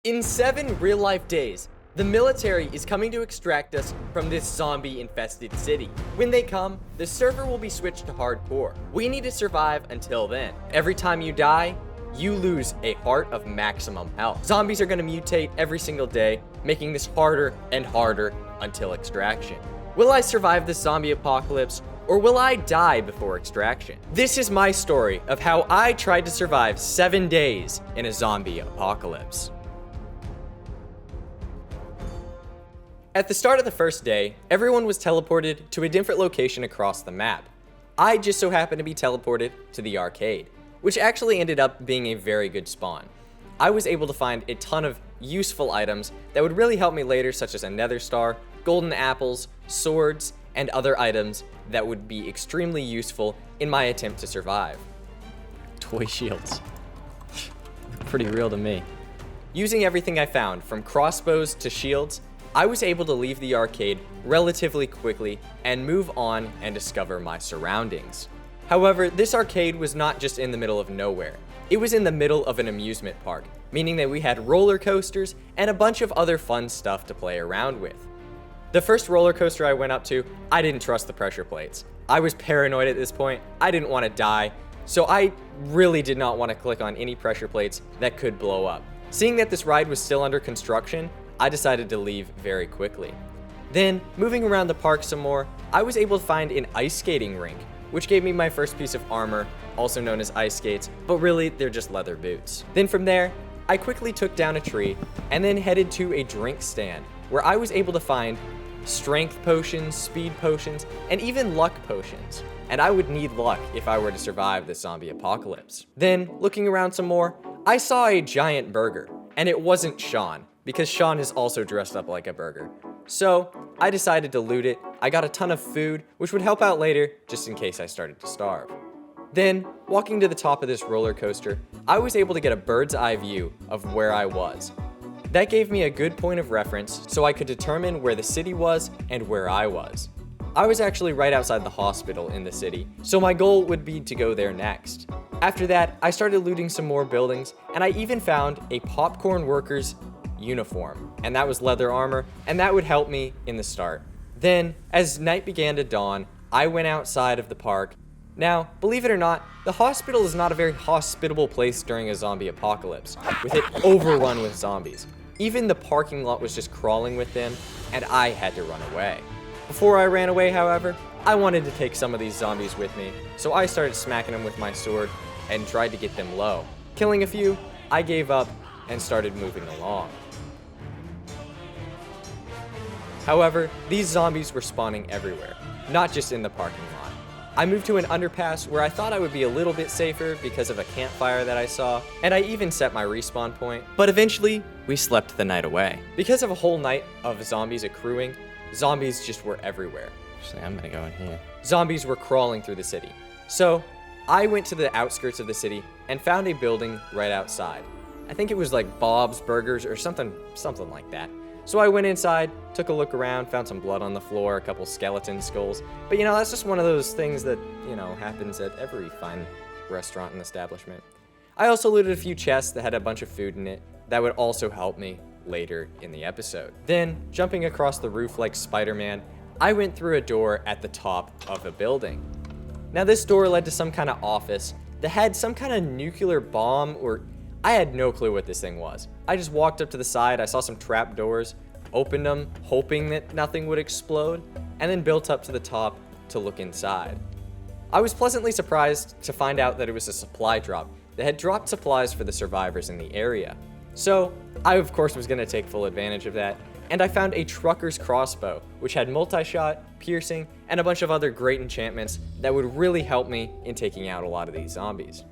In 7 real-life days, the military is coming to extract us from this zombie-infested city. When they come, the server will be switched to hardcore. We need to survive until then. Every time you die, you lose a heart of maximum health. Zombies are going to mutate every single day, making this harder and harder until extraction. Will I survive this zombie apocalypse, or will I die before extraction? This is my story of how I tried to survive 7 days in a zombie apocalypse. At the start of the first day, everyone was teleported to a different location across the map. I just so happened to be teleported to the arcade, which actually ended up being a very good spawn. I was able to find a ton of useful items that would really help me later, such as a nether star, golden apples, swords, and other items that would be extremely useful in my attempt to survive. Toy shields. Pretty real to me. Using everything I found, from crossbows to shields, I was able to leave the arcade relatively quickly and move on and discover my surroundings. However, this arcade was not just in the middle of nowhere. It was in the middle of an amusement park, meaning that we had roller coasters and a bunch of other fun stuff to play around with. The first roller coaster I went up to, I didn't trust the pressure plates. I was paranoid at this point. I didn't want to die, so I really did not want to click on any pressure plates that could blow up. Seeing that this ride was still under construction, I decided to leave very quickly. Then, moving around the park some more, I was able to find an ice skating rink, which gave me my first piece of armor, also known as ice skates, but really they're just leather boots. Then from there, I quickly took down a tree and then headed to a drink stand, where I was able to find strength potions, speed potions, and even luck potions. And I would need luck if I were to survive the zombie apocalypse. Then, looking around some more, I saw a giant burger, and it wasn't Sean, because Sean is also dressed up like a burger. So, I decided to loot it. I got a ton of food, which would help out later, just in case I started to starve. Then, walking to the top of this roller coaster, I was able to get a bird's eye view of where I was. That gave me a good point of reference, so I could determine where the city was and where I was. I was actually right outside the hospital in the city, so my goal would be to go there next. After that, I started looting some more buildings, and I even found a popcorn worker's uniform, and that was leather armor, and that would help me in the start. Then, as night began to dawn, I went outside of the park. Now, believe it or not, the hospital is not a very hospitable place during a zombie apocalypse, with it overrun with zombies. Even the parking lot was just crawling with them, and I had to run away. Before I ran away, however, I wanted to take some of these zombies with me, so I started smacking them with my sword and tried to get them low. Killing a few, I gave up and started moving along. However, these zombies were spawning everywhere, not just in the parking lot. I moved to an underpass where I thought I would be a little bit safer because of a campfire that I saw, and I even set my respawn point, but eventually, we slept the night away. Because of a whole night of zombies accruing, zombies just were everywhere. Actually, I'm gonna go in here. Zombies were crawling through the city. So, I went to the outskirts of the city and found a building right outside. I think it was like Bob's Burgers or something like that. So I went inside, took a look around, found some blood on the floor, a couple skeleton skulls. But that's just one of those things that, happens at every fine restaurant and establishment. I also looted a few chests that had a bunch of food in it that would also help me later in the episode. Then, jumping across the roof like Spider-Man, I went through a door at the top of a building. Now this door led to some kind of office that had some kind of nuclear bomb, or I had no clue what this thing was. I just walked up to the side, I saw some trap doors, opened them, hoping that nothing would explode, and then built up to the top to look inside. I was pleasantly surprised to find out that it was a supply drop that had dropped supplies for the survivors in the area. So, I of course was going to take full advantage of that, and I found a trucker's crossbow, which had multi-shot, piercing, and a bunch of other great enchantments that would really help me in taking out a lot of these zombies.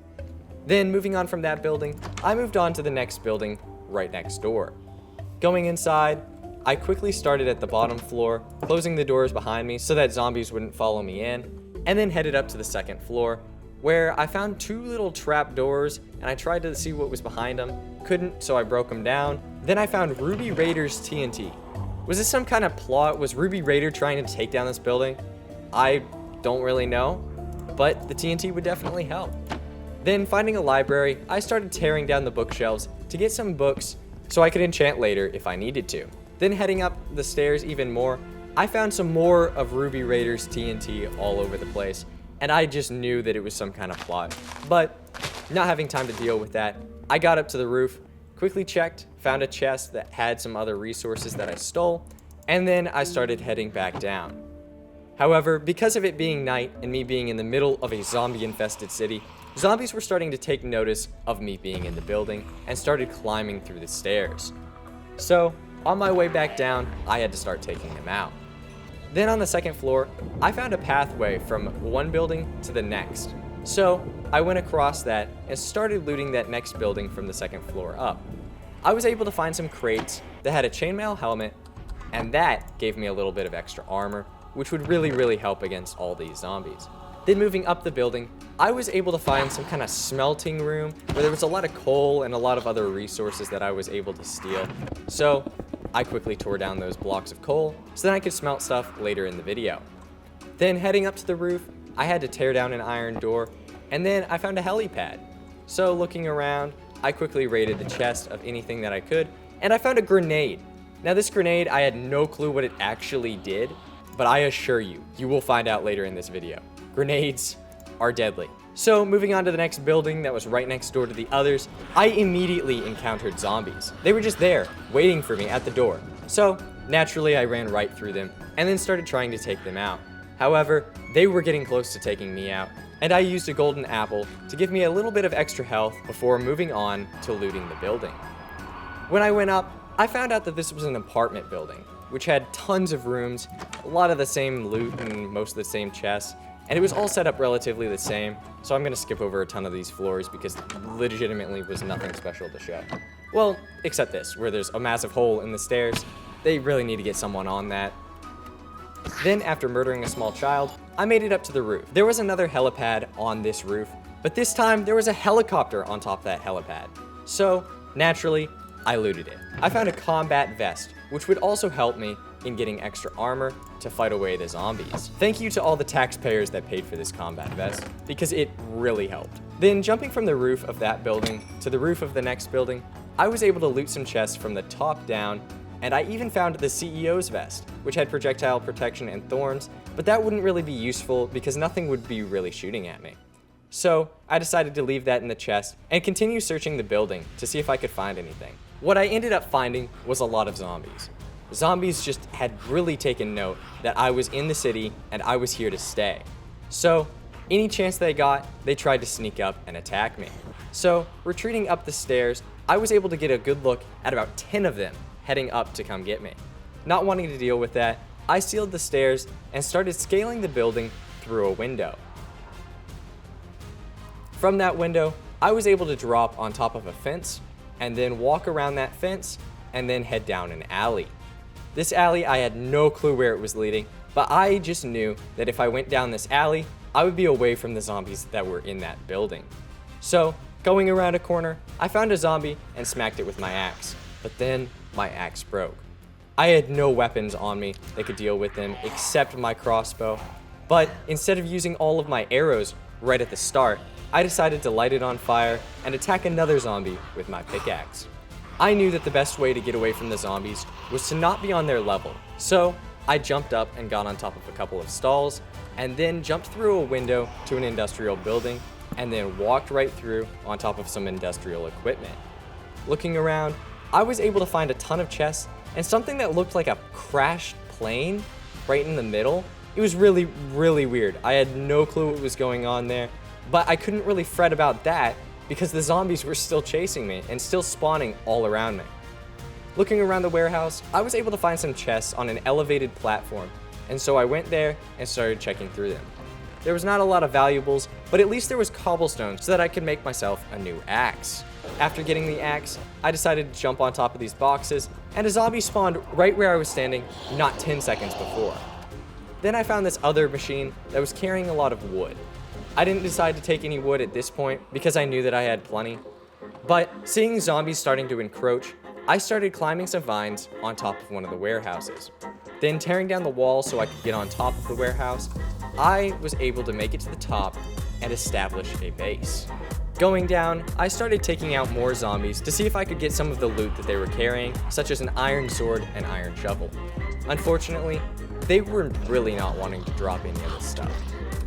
Then, moving on from that building, I moved on to the next building right next door. Going inside, I quickly started at the bottom floor, closing the doors behind me so that zombies wouldn't follow me in, and then headed up to the second floor, where I found 2 little trap doors, and I tried to see what was behind them. Couldn't, so I broke them down. Then I found Ruby Raider's TNT. Was this some kind of plot? Was Ruby Raider trying to take down this building? I don't really know, but the TNT would definitely help. Then, finding a library, I started tearing down the bookshelves to get some books so I could enchant later if I needed to. Then heading up the stairs even more, I found some more of Ruby Raiders TNT all over the place, and I just knew that it was some kind of plot. But not having time to deal with that, I got up to the roof, quickly checked, found a chest that had some other resources that I stole, and then I started heading back down. However, because of it being night and me being in the middle of a zombie-infested city, zombies were starting to take notice of me being in the building and started climbing through the stairs. So, on my way back down, I had to start taking them out. Then on the second floor, I found a pathway from one building to the next. So, I went across that and started looting that next building from the second floor up. I was able to find some crates that had a chainmail helmet, and that gave me a little bit of extra armor, which would really help against all these zombies. Then moving up the building, I was able to find some kind of smelting room where there was a lot of coal and a lot of other resources that I was able to steal. So I quickly tore down those blocks of coal so that I could smelt stuff later in the video. Then heading up to the roof, I had to tear down an iron door, and then I found a helipad. So looking around, I quickly raided the chest of anything that I could, and I found a grenade. Now this grenade, I had no clue what it actually did, but I assure you, you will find out later in this video. Grenades are deadly. So moving on to the next building that was right next door to the others, I immediately encountered zombies. They were just there, waiting for me at the door. So naturally I ran right through them and then started trying to take them out. However, they were getting close to taking me out, and I used a golden apple to give me a little bit of extra health before moving on to looting the building. When I went up, I found out that this was an apartment building, which had tons of rooms, a lot of the same loot and most of the same chests, and it was all set up relatively the same, so I'm going to skip over a ton of these floors because legitimately was nothing special to show. Well, except this, where there's a massive hole in the stairs. They really need to get someone on that. Then, after murdering a small child, I made it up to the roof. There was another helipad on this roof, but this time there was a helicopter on top of that helipad. So, naturally, I looted it. I found a combat vest, which would also help me in getting extra armor to fight away the zombies. Thank you to all the taxpayers that paid for this combat vest, because it really helped. Then jumping from the roof of that building to the roof of the next building, I was able to loot some chests from the top down, and I even found the CEO's vest, which had projectile protection and thorns, but that wouldn't really be useful because nothing would be really shooting at me. So I decided to leave that in the chest and continue searching the building to see if I could find anything. What I ended up finding was a lot of zombies. Zombies just had really taken note that I was in the city and I was here to stay. So any chance they got, they tried to sneak up and attack me. So retreating up the stairs, I was able to get a good look at about 10 of them heading up to come get me. Not wanting to deal with that, I sealed the stairs and started scaling the building through a window. From that window, I was able to drop on top of a fence and then walk around that fence and then head down an alley. This alley, I had no clue where it was leading, but I just knew that if I went down this alley, I would be away from the zombies that were in that building. So, going around a corner, I found a zombie and smacked it with my axe, but then my axe broke. I had no weapons on me that could deal with them except my crossbow, but instead of using all of my arrows right at the start, I decided to light it on fire and attack another zombie with my pickaxe. I knew that the best way to get away from the zombies was to not be on their level, so I jumped up and got on top of a couple of stalls, and then jumped through a window to an industrial building, and then walked right through on top of some industrial equipment. Looking around, I was able to find a ton of chests and something that looked like a crashed plane right in the middle. It was really weird. I had no clue what was going on there, but I couldn't really fret about that because the zombies were still chasing me and still spawning all around me. Looking around the warehouse, I was able to find some chests on an elevated platform, and so I went there and started checking through them. There was not a lot of valuables, but at least there was cobblestone so that I could make myself a new axe. After getting the axe, I decided to jump on top of these boxes, and a zombie spawned right where I was standing not 10 seconds before. Then I found this other machine that was carrying a lot of wood. I didn't decide to take any wood at this point because I knew that I had plenty. But seeing zombies starting to encroach, I started climbing some vines on top of one of the warehouses. Then tearing down the wall so I could get on top of the warehouse, I was able to make it to the top and establish a base. Going down, I started taking out more zombies to see if I could get some of the loot that they were carrying, such as an iron sword and iron shovel. Unfortunately, they were really not wanting to drop any of this stuff.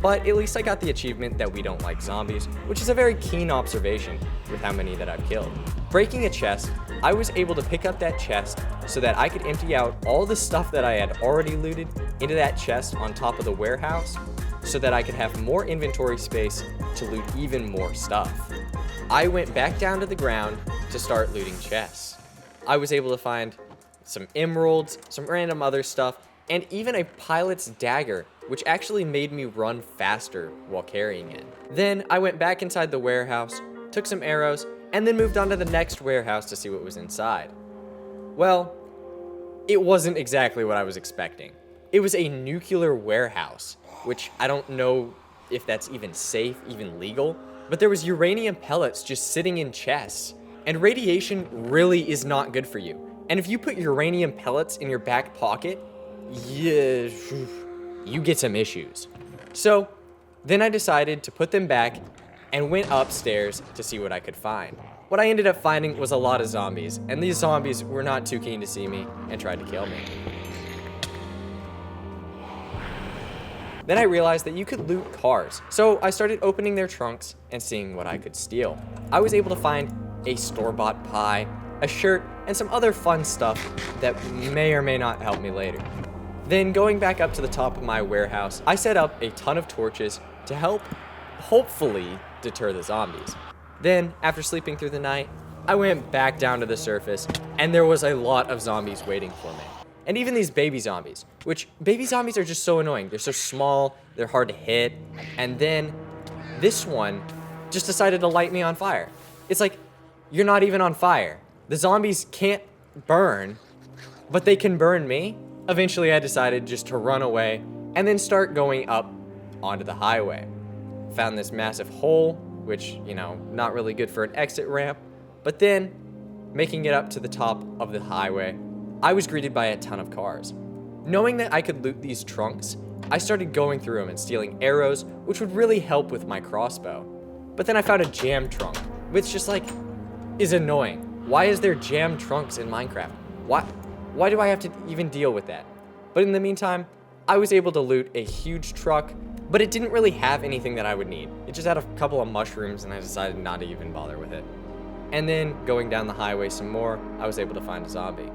But at least I got the achievement that we don't like zombies, which is a very keen observation with how many that I've killed. Breaking a chest, I was able to pick up that chest so that I could empty out all the stuff that I had already looted into that chest on top of the warehouse so that I could have more inventory space to loot even more stuff. I went back down to the ground to start looting chests. I was able to find some emeralds, some random other stuff, and even a pilot's dagger, which actually made me run faster while carrying it. Then I went back inside the warehouse, took some arrows, and then moved on to the next warehouse to see what was inside. Well, it wasn't exactly what I was expecting. It was a nuclear warehouse, which I don't know if that's even safe, even legal, but there was uranium pellets just sitting in chests, and radiation really is not good for you. And if you put uranium pellets in your back pocket, yeah, you get some issues. So then I decided to put them back and went upstairs to see what I could find. What I ended up finding was a lot of zombies, and these zombies were not too keen to see me and tried to kill me. Then I realized that you could loot cars, so I started opening their trunks and seeing what I could steal. I was able to find a store-bought pie, a shirt, and some other fun stuff that may or may not help me later. Then going back up to the top of my warehouse, I set up a ton of torches to help, hopefully, deter the zombies. Then, after sleeping through the night, I went back down to the surface, and there was a lot of zombies waiting for me. And even these baby zombies, which baby zombies are just so annoying. They're so small, they're hard to hit, and then this one just decided to light me on fire. It's like, you're not even on fire. The zombies can't burn, but they can burn me. Eventually, I decided just to run away and then start going up onto the highway. Found this massive hole, which, not really good for an exit ramp, but then making it up to the top of the highway, I was greeted by a ton of cars. Knowing that I could loot these trunks, I started going through them and stealing arrows, which would really help with my crossbow. But then I found a jam trunk, which just is annoying. Why is there jam trunks in Minecraft? Why do I have to even deal with that? But in the meantime, I was able to loot a huge truck, but it didn't really have anything that I would need. It just had a couple of mushrooms, and I decided not to even bother with it. And then, going down the highway some more, I was able to find a zombie.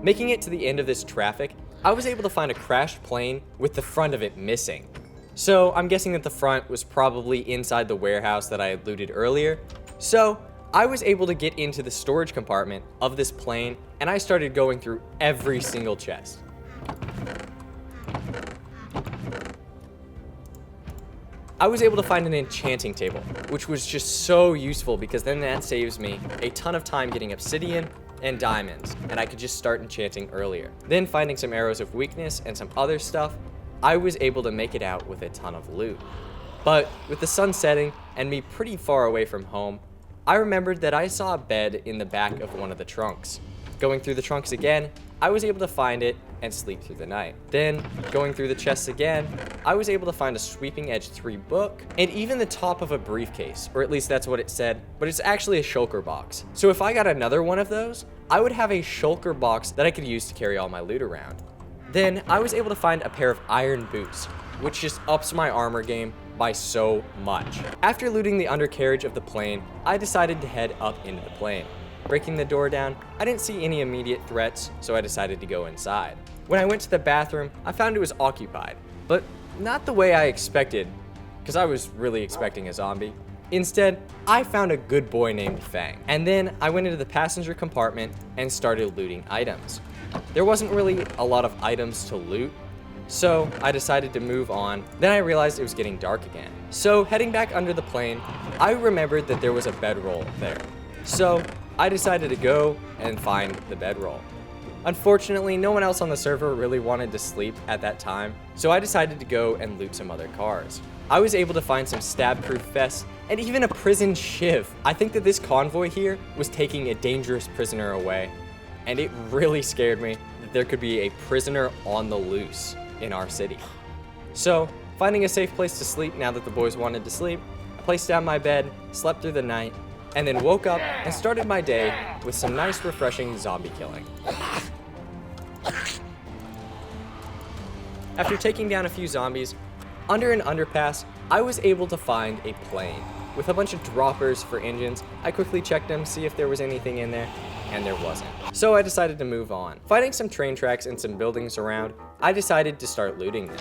Making it to the end of this traffic, I was able to find a crashed plane with the front of it missing. So I'm guessing that the front was probably inside the warehouse that I had looted earlier. So I was able to get into the storage compartment of this plane, and I started going through every single chest. I was able to find an enchanting table, which was just so useful because then that saves me a ton of time getting obsidian and diamonds, and I could just start enchanting earlier. Then finding some arrows of weakness and some other stuff, I was able to make it out with a ton of loot. But with the sun setting and me pretty far away from home, I remembered that I saw a bed in the back of one of the trunks. Going through the trunks again, I was able to find it and sleep through the night. Then, going through the chests again, I was able to find a Sweeping Edge 3 book, and even the top of a briefcase, or at least that's what it said, but it's actually a shulker box. So if I got another one of those, I would have a shulker box that I could use to carry all my loot around. Then, I was able to find a pair of iron boots, which just ups my armor game by so much. After looting the undercarriage of the plane, I decided to head up into the plane. Breaking the door down, I didn't see any immediate threats, so I decided to go inside. When I went to the bathroom, I found it was occupied, but not the way I expected, because I was really expecting a zombie. Instead, I found a good boy named Fang, and then I went into the passenger compartment and started looting items. There wasn't really a lot of items to loot, so I decided to move on. Then I realized it was getting dark again. So heading back under the plane, I remembered that there was a bedroll there. So I decided to go and find the bedroll. Unfortunately, no one else on the server really wanted to sleep at that time, so I decided to go and loot some other cars. I was able to find some stab-proof vests and even a prison shiv. I think that this convoy here was taking a dangerous prisoner away, and it really scared me that there could be a prisoner on the loose in our city. So, finding a safe place to sleep now that the boys wanted to sleep, I placed down my bed, slept through the night, and then woke up and started my day with some nice refreshing zombie killing. After taking down a few zombies, under an underpass, I was able to find a plane with a bunch of droppers for engines. I quickly checked them, see if there was anything in there, and there wasn't. So I decided to move on. Finding some train tracks and some buildings around, I decided to start looting them.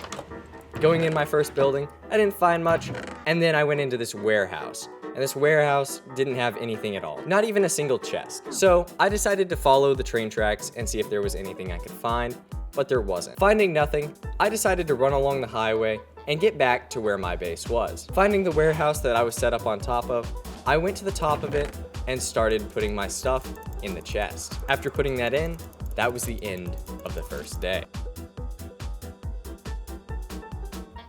Going in my first building, I didn't find much, and then I went into this warehouse. And this warehouse didn't have anything at all, not even a single chest. So I decided to follow the train tracks and see if there was anything I could find, but there wasn't. Finding nothing, I decided to run along the highway and get back to where my base was. Finding the warehouse that I was set up on top of, I went to the top of it and started putting my stuff in the chest. After putting that in, that was the end of the first day.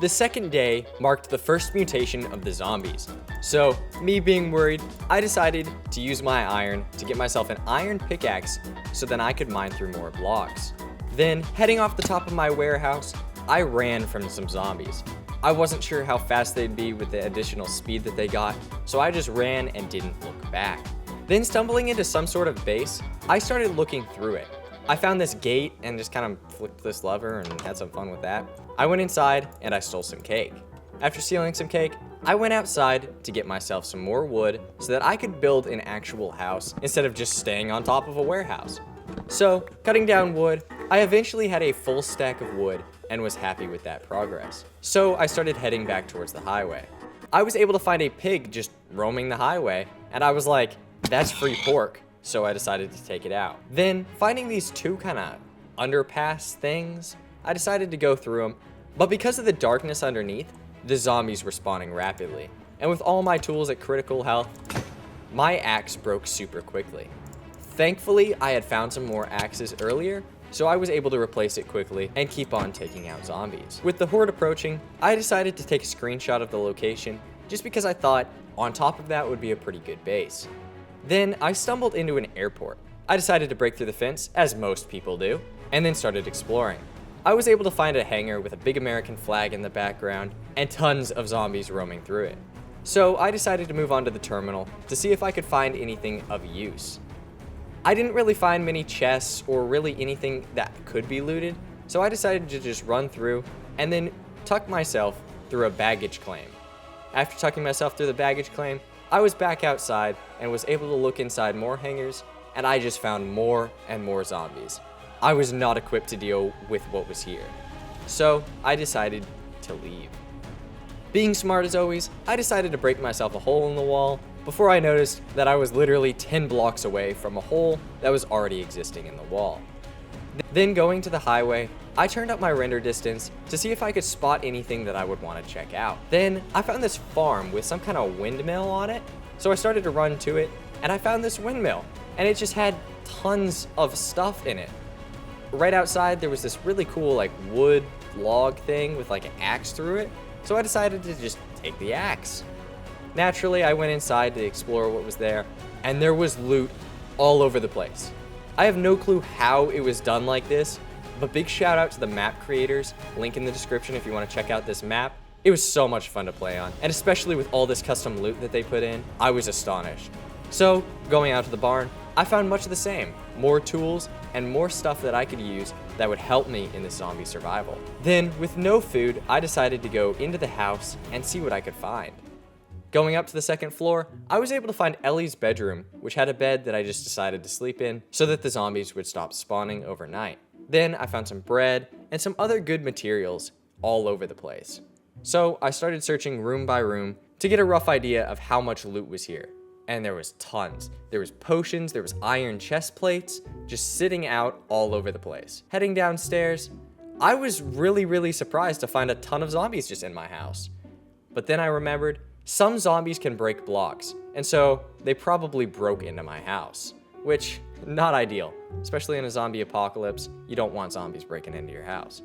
The second day marked the first mutation of the zombies. So, me being worried, I decided to use my iron to get myself an iron pickaxe so then I could mine through more blocks. Then, heading off the top of my warehouse, I ran from some zombies. I wasn't sure how fast they'd be with the additional speed that they got, so I just ran and didn't look back. Then stumbling into some sort of base, I started looking through it. I found this gate and just kind of flipped this lever and had some fun with that. I went inside and I stole some cake. After stealing some cake, I went outside to get myself some more wood so that I could build an actual house instead of just staying on top of a warehouse. So, cutting down wood, I eventually had a full stack of wood and was happy with that progress. So I started heading back towards the highway. I was able to find a pig just roaming the highway, and I was like, that's free pork, so I decided to take it out. Then, finding these two kind of underpass things, I decided to go through them, but because of the darkness underneath, the zombies were spawning rapidly. And with all my tools at critical health, my axe broke super quickly. Thankfully, I had found some more axes earlier, so I was able to replace it quickly and keep on taking out zombies. With the horde approaching, I decided to take a screenshot of the location just because I thought on top of that would be a pretty good base. Then I stumbled into an airport. I decided to break through the fence, as most people do, and then started exploring. I was able to find a hangar with a big American flag in the background and tons of zombies roaming through it. So I decided to move on to the terminal to see if I could find anything of use. I didn't really find many chests or really anything that could be looted, so I decided to just run through and then tuck myself through a baggage claim. After tucking myself through the baggage claim, I was back outside and was able to look inside more hangars, and I just found more and more zombies. I was not equipped to deal with what was here, so I decided to leave. Being smart as always, I decided to break myself a hole in the wall before I noticed that I was literally 10 blocks away from a hole that was already existing in the wall. Then going to the highway, I turned up my render distance to see if I could spot anything that I would want to check out. Then I found this farm with some kind of windmill on it, so I started to run to it, and I found this windmill, and it just had tons of stuff in it. Right outside there was this really cool like wood log thing with like an axe through it, so I decided to just take the axe. Naturally, I went inside to explore what was there, and there was loot all over the place. I have no clue how it was done like this, but big shout out to the map creators, link in the description if you want to check out this map. It was so much fun to play on, and especially with all this custom loot that they put in, I was astonished. So, going out to the barn, I found much of the same, more tools and more stuff that I could use that would help me in this zombie survival. Then, with no food, I decided to go into the house and see what I could find. Going up to the second floor, I was able to find Ellie's bedroom, which had a bed that I just decided to sleep in so that the zombies would stop spawning overnight. Then I found some bread and some other good materials all over the place. So I started searching room by room to get a rough idea of how much loot was here. And there was tons. There was potions, there was iron chest plates, just sitting out all over the place. Heading downstairs, I was really surprised to find a ton of zombies just in my house. But then I remembered, some zombies can break blocks, and so they probably broke into my house, which, not ideal, especially in a zombie apocalypse. You don't want zombies breaking into your house.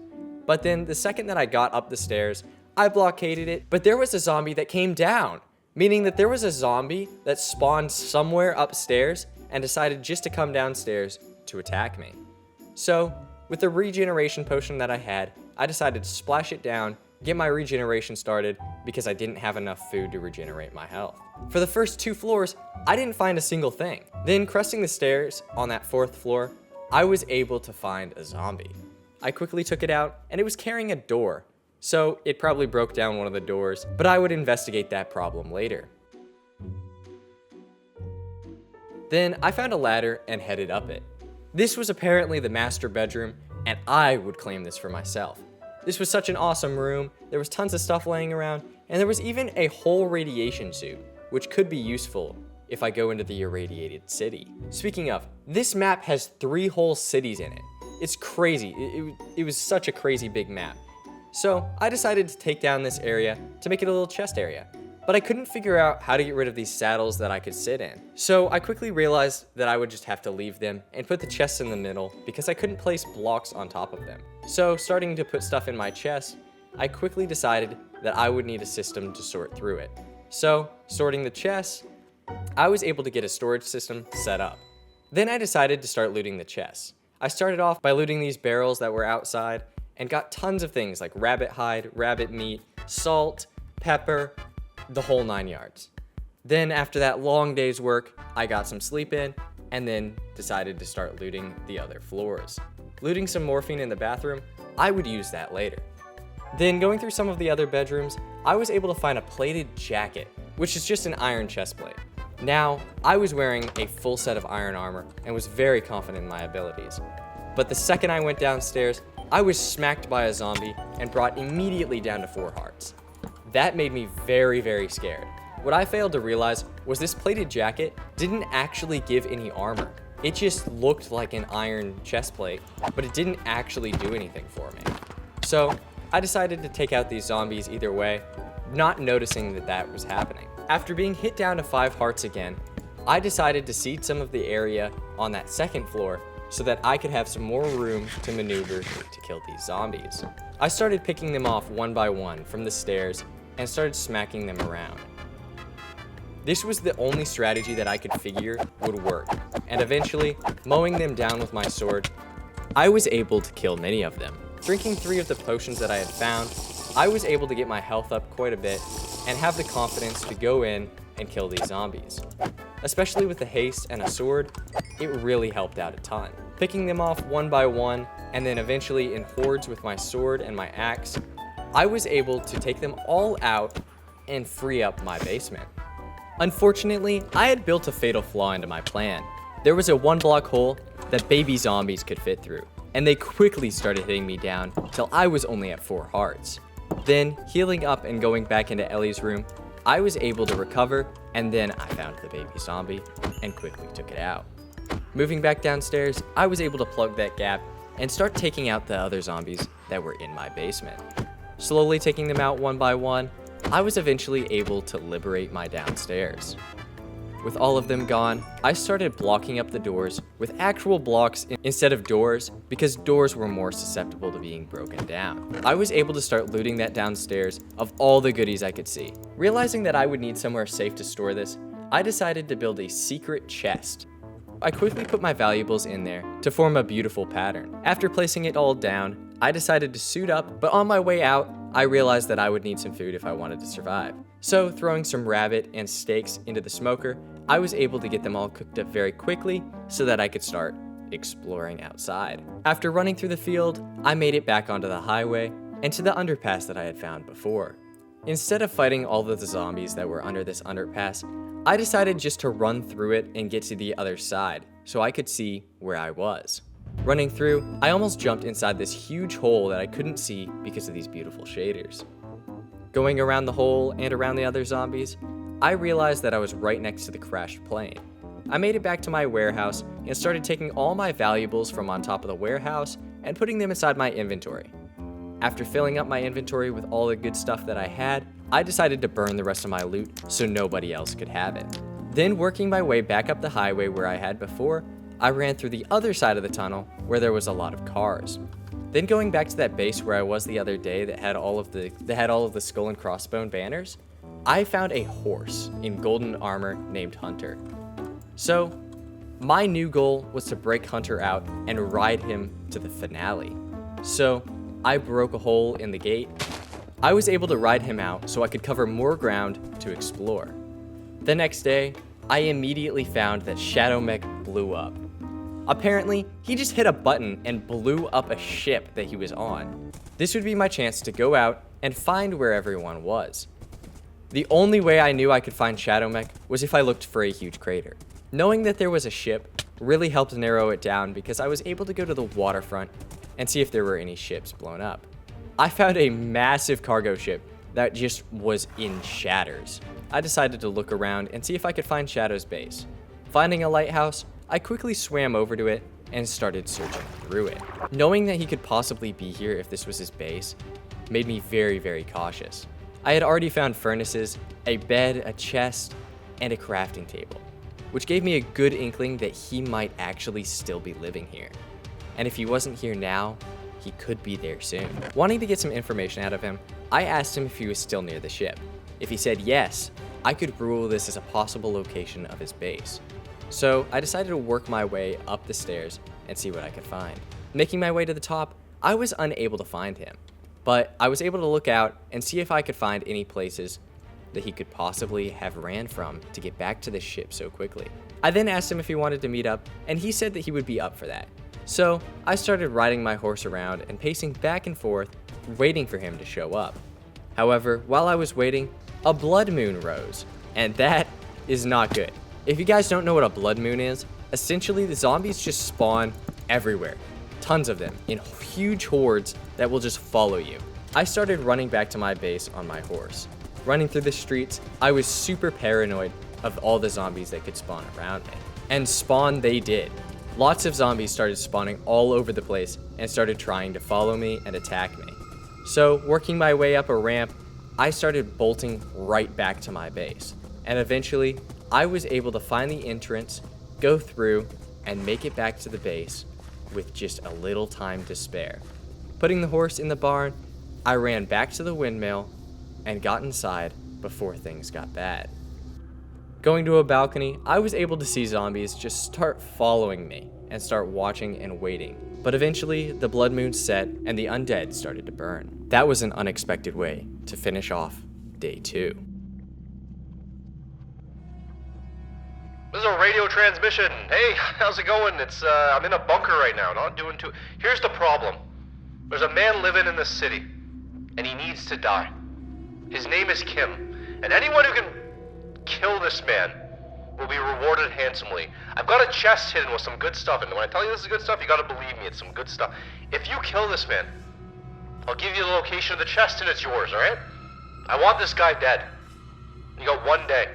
But then the second that I got up the stairs, I blockaded it, but there was a zombie that came down, meaning that there was a zombie that spawned somewhere upstairs and decided just to come downstairs to attack me. So, with the regeneration potion that I had, I decided to splash it down get my regeneration started because I didn't have enough food to regenerate my health. For the first 2 floors, I didn't find a single thing. Then cresting the stairs on that 4th floor, I was able to find a zombie. I quickly took it out and it was carrying a door. So it probably broke down one of the doors, but I would investigate that problem later. Then I found a ladder and headed up it. This was apparently the master bedroom, and I would claim this for myself. This was such an awesome room, there was tons of stuff laying around, and there was even a whole radiation suit, which could be useful if I go into the irradiated city. Speaking of, this map has 3 whole cities in it. It's crazy, it was such a crazy big map. So I decided to take down this area to make it a little chest area. But I couldn't figure out how to get rid of these saddles that I could sit in. So I quickly realized that I would just have to leave them and put the chests in the middle because I couldn't place blocks on top of them. So starting to put stuff in my chest, I quickly decided that I would need a system to sort through it. So sorting the chests, I was able to get a storage system set up. Then I decided to start looting the chests. I started off by looting these barrels that were outside and got tons of things like rabbit hide, rabbit meat, salt, pepper, the whole 9 yards. Then after that long day's work, I got some sleep in and then decided to start looting the other floors. Looting some morphine in the bathroom, I would use that later. Then going through some of the other bedrooms, I was able to find a plated jacket, which is just an iron chest plate. Now, I was wearing a full set of iron armor and was very confident in my abilities. But the second I went downstairs, I was smacked by a zombie and brought immediately down to 4 hearts. That made me very, very scared. What I failed to realize was this plated jacket didn't actually give any armor. It just looked like an iron chest plate, but it didn't actually do anything for me. So I decided to take out these zombies either way, not noticing that that was happening. After being hit down to 5 hearts again, I decided to seed some of the area on that 2nd floor so that I could have some more room to maneuver to kill these zombies. I started picking them off one by one from the stairs and started smacking them around. This was the only strategy that I could figure would work, and eventually, mowing them down with my sword, I was able to kill many of them. Drinking 3 of the potions that I had found, I was able to get my health up quite a bit and have the confidence to go in and kill these zombies. Especially with the haste and a sword, it really helped out a ton. Picking them off one by one, and then eventually in hordes with my sword and my axe, I was able to take them all out and free up my basement. Unfortunately, I had built a fatal flaw into my plan. There was a 1-block hole that baby zombies could fit through, and they quickly started hitting me down till I was only at 4 hearts. Then, healing up and going back into Ellie's room, I was able to recover, and then I found the baby zombie and quickly took it out. Moving back downstairs, I was able to plug that gap and start taking out the other zombies that were in my basement. Slowly taking them out one by one, I was eventually able to liberate my downstairs. With all of them gone, I started blocking up the doors with actual blocks instead of doors because doors were more susceptible to being broken down. I was able to start looting that downstairs of all the goodies I could see. Realizing that I would need somewhere safe to store this, I decided to build a secret chest. I quickly put my valuables in there to form a beautiful pattern. After placing it all down, I decided to suit up, but on my way out, I realized that I would need some food if I wanted to survive. So throwing some rabbit and steaks into the smoker, I was able to get them all cooked up very quickly so that I could start exploring outside. After running through the field, I made it back onto the highway and to the underpass that I had found before. Instead of fighting all of the zombies that were under this underpass, I decided just to run through it and get to the other side so I could see where I was. Running through, I almost jumped inside this huge hole that I couldn't see because of these beautiful shaders. Going around the hole and around the other zombies, I realized that I was right next to the crashed plane. I made it back to my warehouse and started taking all my valuables from on top of the warehouse and putting them inside my inventory. After filling up my inventory with all the good stuff that I had, I decided to burn the rest of my loot so nobody else could have it. Then working my way back up the highway where I had before, I ran through the other side of the tunnel where there was a lot of cars. Then going back to that base where I was the other day that had all of the skull and crossbone banners, I found a horse in golden armor named Hunter. So my new goal was to break Hunter out and ride him to the finale. So I broke a hole in the gate, I was able to ride him out so I could cover more ground to explore. The next day, I immediately found that Shadow Mech blew up. Apparently, he just hit a button and blew up a ship that he was on. This would be my chance to go out and find where everyone was. The only way I knew I could find Shadow Mech was if I looked for a huge crater. Knowing that there was a ship really helped narrow it down because I was able to go to the waterfront and see if there were any ships blown up. I found a massive cargo ship that just was in shatters. I decided to look around and see if I could find Shadow's base. Finding a lighthouse, I quickly swam over to it and started searching through it. Knowing that he could possibly be here if this was his base made me very, very cautious. I had already found furnaces, a bed, a chest, and a crafting table, which gave me a good inkling that he might actually still be living here. And if he wasn't here now, he could be there soon. Wanting to get some information out of him, I asked him if he was still near the ship. If he said yes, I could rule this as a possible location of his base. So I decided to work my way up the stairs and see what I could find. Making my way to the top, I was unable to find him, but I was able to look out and see if I could find any places that he could possibly have ran from to get back to the ship so quickly. I then asked him if he wanted to meet up, and he said that he would be up for that. So I started riding my horse around and pacing back and forth, waiting for him to show up. However, while I was waiting, a blood moon rose, and that is not good. If you guys don't know what a blood moon is, essentially the zombies just spawn everywhere. Tons of them, in huge hordes that will just follow you. I started running back to my base on my horse. Running through the streets, I was super paranoid of all the zombies that could spawn around me. And spawn they did. Lots of zombies started spawning all over the place and started trying to follow me and attack me. So, working my way up a ramp, I started bolting right back to my base. And eventually, I was able to find the entrance, go through, and make it back to the base with just a little time to spare. Putting the horse in the barn, I ran back to the windmill and got inside before things got bad. Going to a balcony, I was able to see zombies just start following me and start watching and waiting. But eventually, the blood moon set and the undead started to burn. That was an unexpected way to finish off day 2. This is a radio transmission. Hey, how's it going? I'm in a bunker right now, not doing too... Here's the problem. There's a man living in this city, and he needs to die. His name is Kim, and anyone who can kill this man will be rewarded handsomely. I've got a chest hidden with some good stuff, and when I tell you this is good stuff, you gotta believe me, it's some good stuff. If you kill this man, I'll give you the location of the chest and it's yours, alright? I want this guy dead. You got 1 day.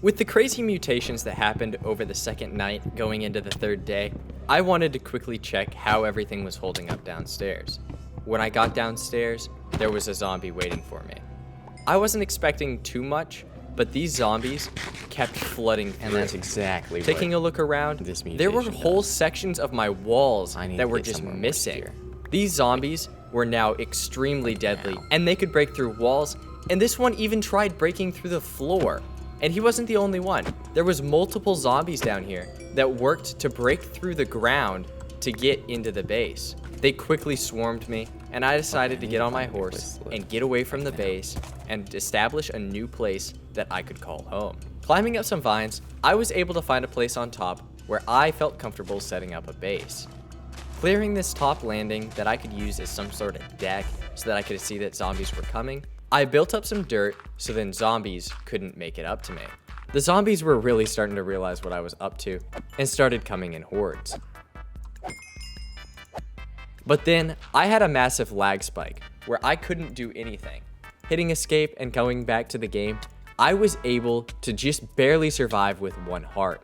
With the crazy mutations that happened over the second night going into the third day, I wanted to quickly check how everything was holding up downstairs. When I got downstairs, there was a zombie waiting for me. I wasn't expecting too much, but these zombies kept flooding through. And that's exactly Taking a look around, this there were mutation whole does. sections of my walls I need that to were get just somewhere more missing. secure. These zombies were now extremely deadly, and they could break through walls, and this one even tried breaking through the floor. And he wasn't the only one. There was multiple zombies down here that worked to break through the ground to get into the base. They quickly swarmed me, and I decided to get on my horse and get away from the base and establish a new place that I could call home. Climbing up some vines, I was able to find a place on top where I felt comfortable setting up a base. Clearing this top landing that I could use as some sort of deck so that I could see that zombies were coming, I built up some dirt so then zombies couldn't make it up to me. The zombies were really starting to realize what I was up to and started coming in hordes. But then I had a massive lag spike where I couldn't do anything. Hitting escape and going back to the game, I was able to just barely survive with 1 heart.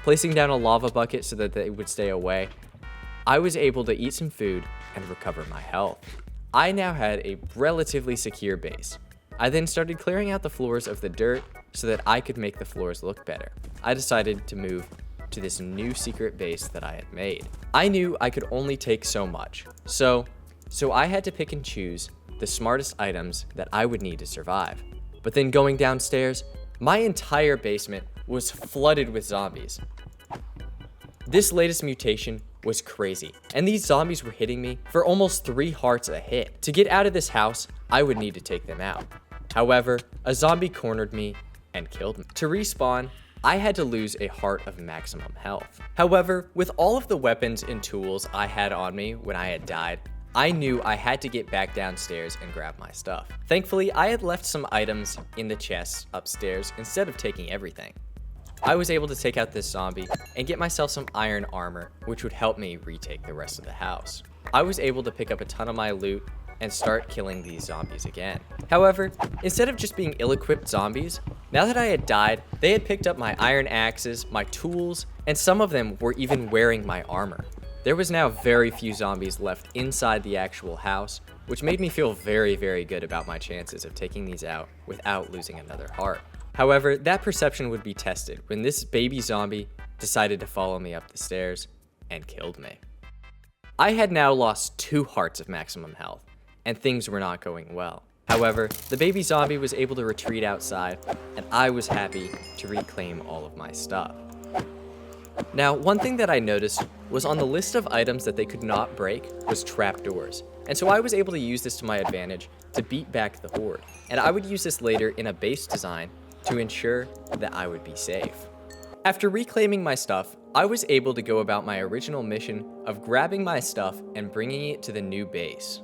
Placing down a lava bucket so that they would stay away, I was able to eat some food and recover my health. I now had a relatively secure base. I then started clearing out the floors of the dirt so that I could make the floors look better. I decided to move to this new secret base that I had made. I knew I could only take so much, so I had to pick and choose the smartest items that I would need to survive. But then going downstairs, my entire basement was flooded with zombies. This latest mutation was crazy, and these zombies were hitting me for almost 3 hearts a hit. To get out of this house, I would need to take them out. However, a zombie cornered me and killed me. To respawn, I had to lose a heart of maximum health. However, with all of the weapons and tools I had on me when I had died, I knew I had to get back downstairs and grab my stuff. Thankfully, I had left some items in the chests upstairs instead of taking everything. I was able to take out this zombie and get myself some iron armor, which would help me retake the rest of the house. I was able to pick up a ton of my loot and start killing these zombies again. However, instead of just being ill-equipped zombies, now that I had died, they had picked up my iron axes, my tools, and some of them were even wearing my armor. There was now very few zombies left inside the actual house, which made me feel very, very good about my chances of taking these out without losing another heart. However, that perception would be tested when this baby zombie decided to follow me up the stairs and killed me. I had now lost 2 hearts of maximum health, and things were not going well. However, the baby zombie was able to retreat outside, and I was happy to reclaim all of my stuff. Now, one thing that I noticed was on the list of items that they could not break was trapdoors, and so I was able to use this to my advantage to beat back the horde, and I would use this later in a base design to ensure that I would be safe. After reclaiming my stuff, I was able to go about my original mission of grabbing my stuff and bringing it to the new base.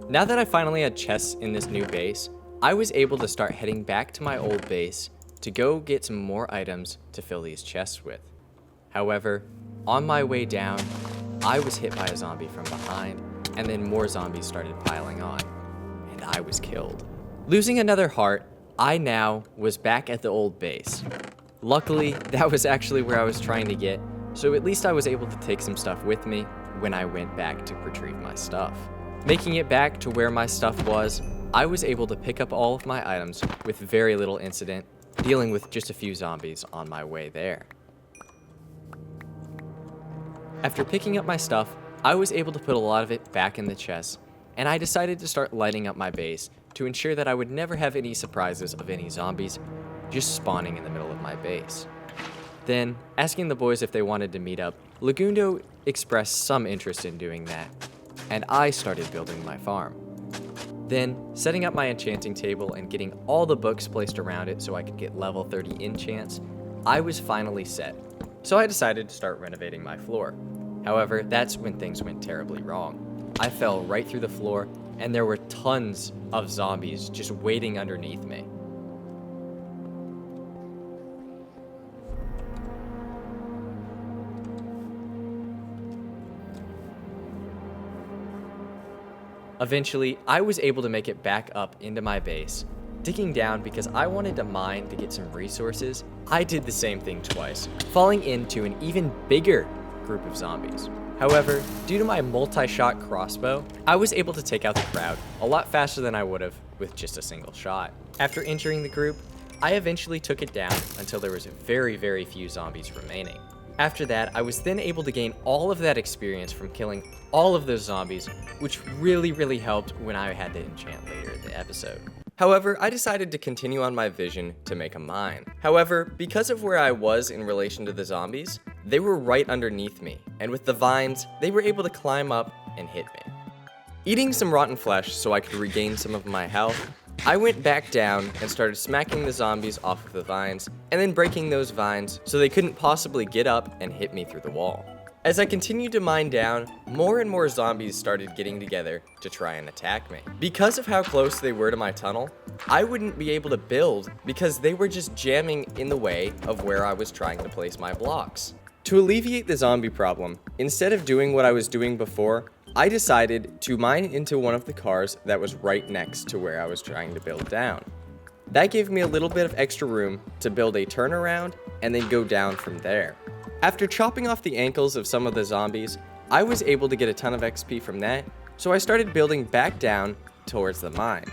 Now that I finally had chests in this new base, I was able to start heading back to my old base to go get some more items to fill these chests with. However, on my way down, I was hit by a zombie from behind, and then more zombies started piling on, and I was killed. Losing another heart, I now was back at the old base. Luckily, that was actually where I was trying to get, so at least I was able to take some stuff with me when I went back to retrieve my stuff. Making it back to where my stuff was, I was able to pick up all of my items with very little incident, dealing with just a few zombies on my way there. After picking up my stuff, I was able to put a lot of it back in the chest, and I decided to start lighting up my base to ensure that I would never have any surprises of any zombies just spawning in the middle of my base. Then, asking the boys if they wanted to meet up, Lagundo expressed some interest in doing that, and I started building my farm. Then, setting up my enchanting table and getting all the books placed around it so I could get level 30 enchants, I was finally set. So I decided to start renovating my floor. However, that's when things went terribly wrong. I fell right through the floor, and there were tons of zombies just waiting underneath me. Eventually, I was able to make it back up into my base. Digging down because I wanted to mine to get some resources, I did the same thing twice, falling into an even bigger group of zombies. However, due to my multi-shot crossbow, I was able to take out the crowd a lot faster than I would have with just a single shot. After injuring the group, I eventually took it down until there was very, very few zombies remaining. After that, I was then able to gain all of that experience from killing all of those zombies, which really helped when I had to enchant later in the episode. However, I decided to continue on my vision to make a mine. However, because of where I was in relation to the zombies, they were right underneath me, and with the vines, they were able to climb up and hit me. Eating some rotten flesh so I could regain some of my health, I went back down and started smacking the zombies off of the vines, and then breaking those vines so they couldn't possibly get up and hit me through the wall. As I continued to mine down, more and more zombies started getting together to try and attack me. Because of how close they were to my tunnel, I wouldn't be able to build because they were just jamming in the way of where I was trying to place my blocks. To alleviate the zombie problem, instead of doing what I was doing before, I decided to mine into one of the cars that was right next to where I was trying to build down. That gave me a little bit of extra room to build a turnaround and then go down from there. After chopping off the ankles of some of the zombies, I was able to get a ton of XP from that, so I started building back down towards the mine.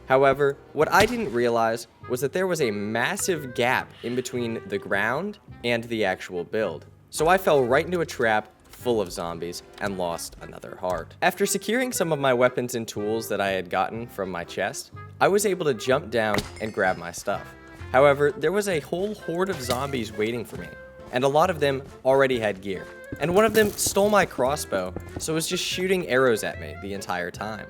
However, what I didn't realize was that there was a massive gap in between the ground and the actual build, so I fell right into a trap full of zombies and lost another heart. After securing some of my weapons and tools that I had gotten from my chest, I was able to jump down and grab my stuff. However, there was a whole horde of zombies waiting for me, and a lot of them already had gear. And one of them stole my crossbow, so was just shooting arrows at me the entire time.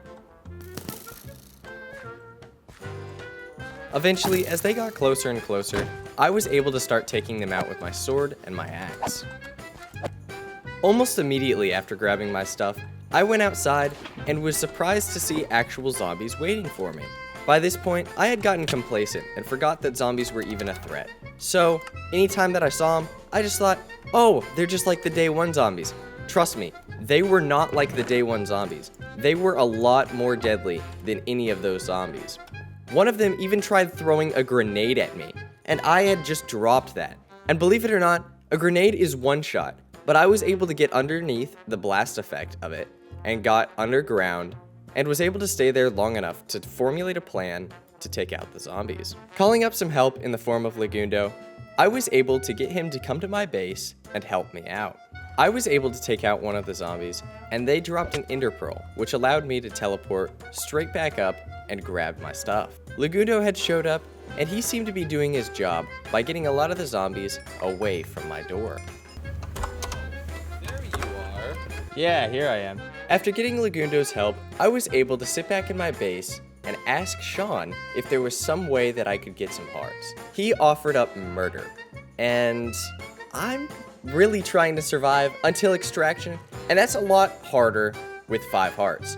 Eventually, as they got closer and closer, I was able to start taking them out with my sword and my axe. Almost immediately after grabbing my stuff, I went outside and was surprised to see actual zombies waiting for me. By this point, I had gotten complacent and forgot that zombies were even a threat. So, anytime that I saw them, I just thought, oh, they're just like the day one zombies. Trust me, they were not like the day one zombies. They were a lot more deadly than any of those zombies. One of them even tried throwing a grenade at me, and I had just dropped that. And believe it or not, a grenade is one shot, but I was able to get underneath the blast effect of it and got underground and was able to stay there long enough to formulate a plan to take out the zombies. Calling up some help in the form of Lagundo, I was able to get him to come to my base and help me out. I was able to take out one of the zombies, and they dropped an ender pearl, which allowed me to teleport straight back up and grab my stuff. Lagundo had showed up, and he seemed to be doing his job by getting a lot of the zombies away from my door. There you are. Yeah, here I am. After getting Lagundo's help, I was able to sit back in my base and ask Sean if there was some way that I could get some hearts. He offered up murder, and I'm really trying to survive until extraction, and that's a lot harder with 5 hearts.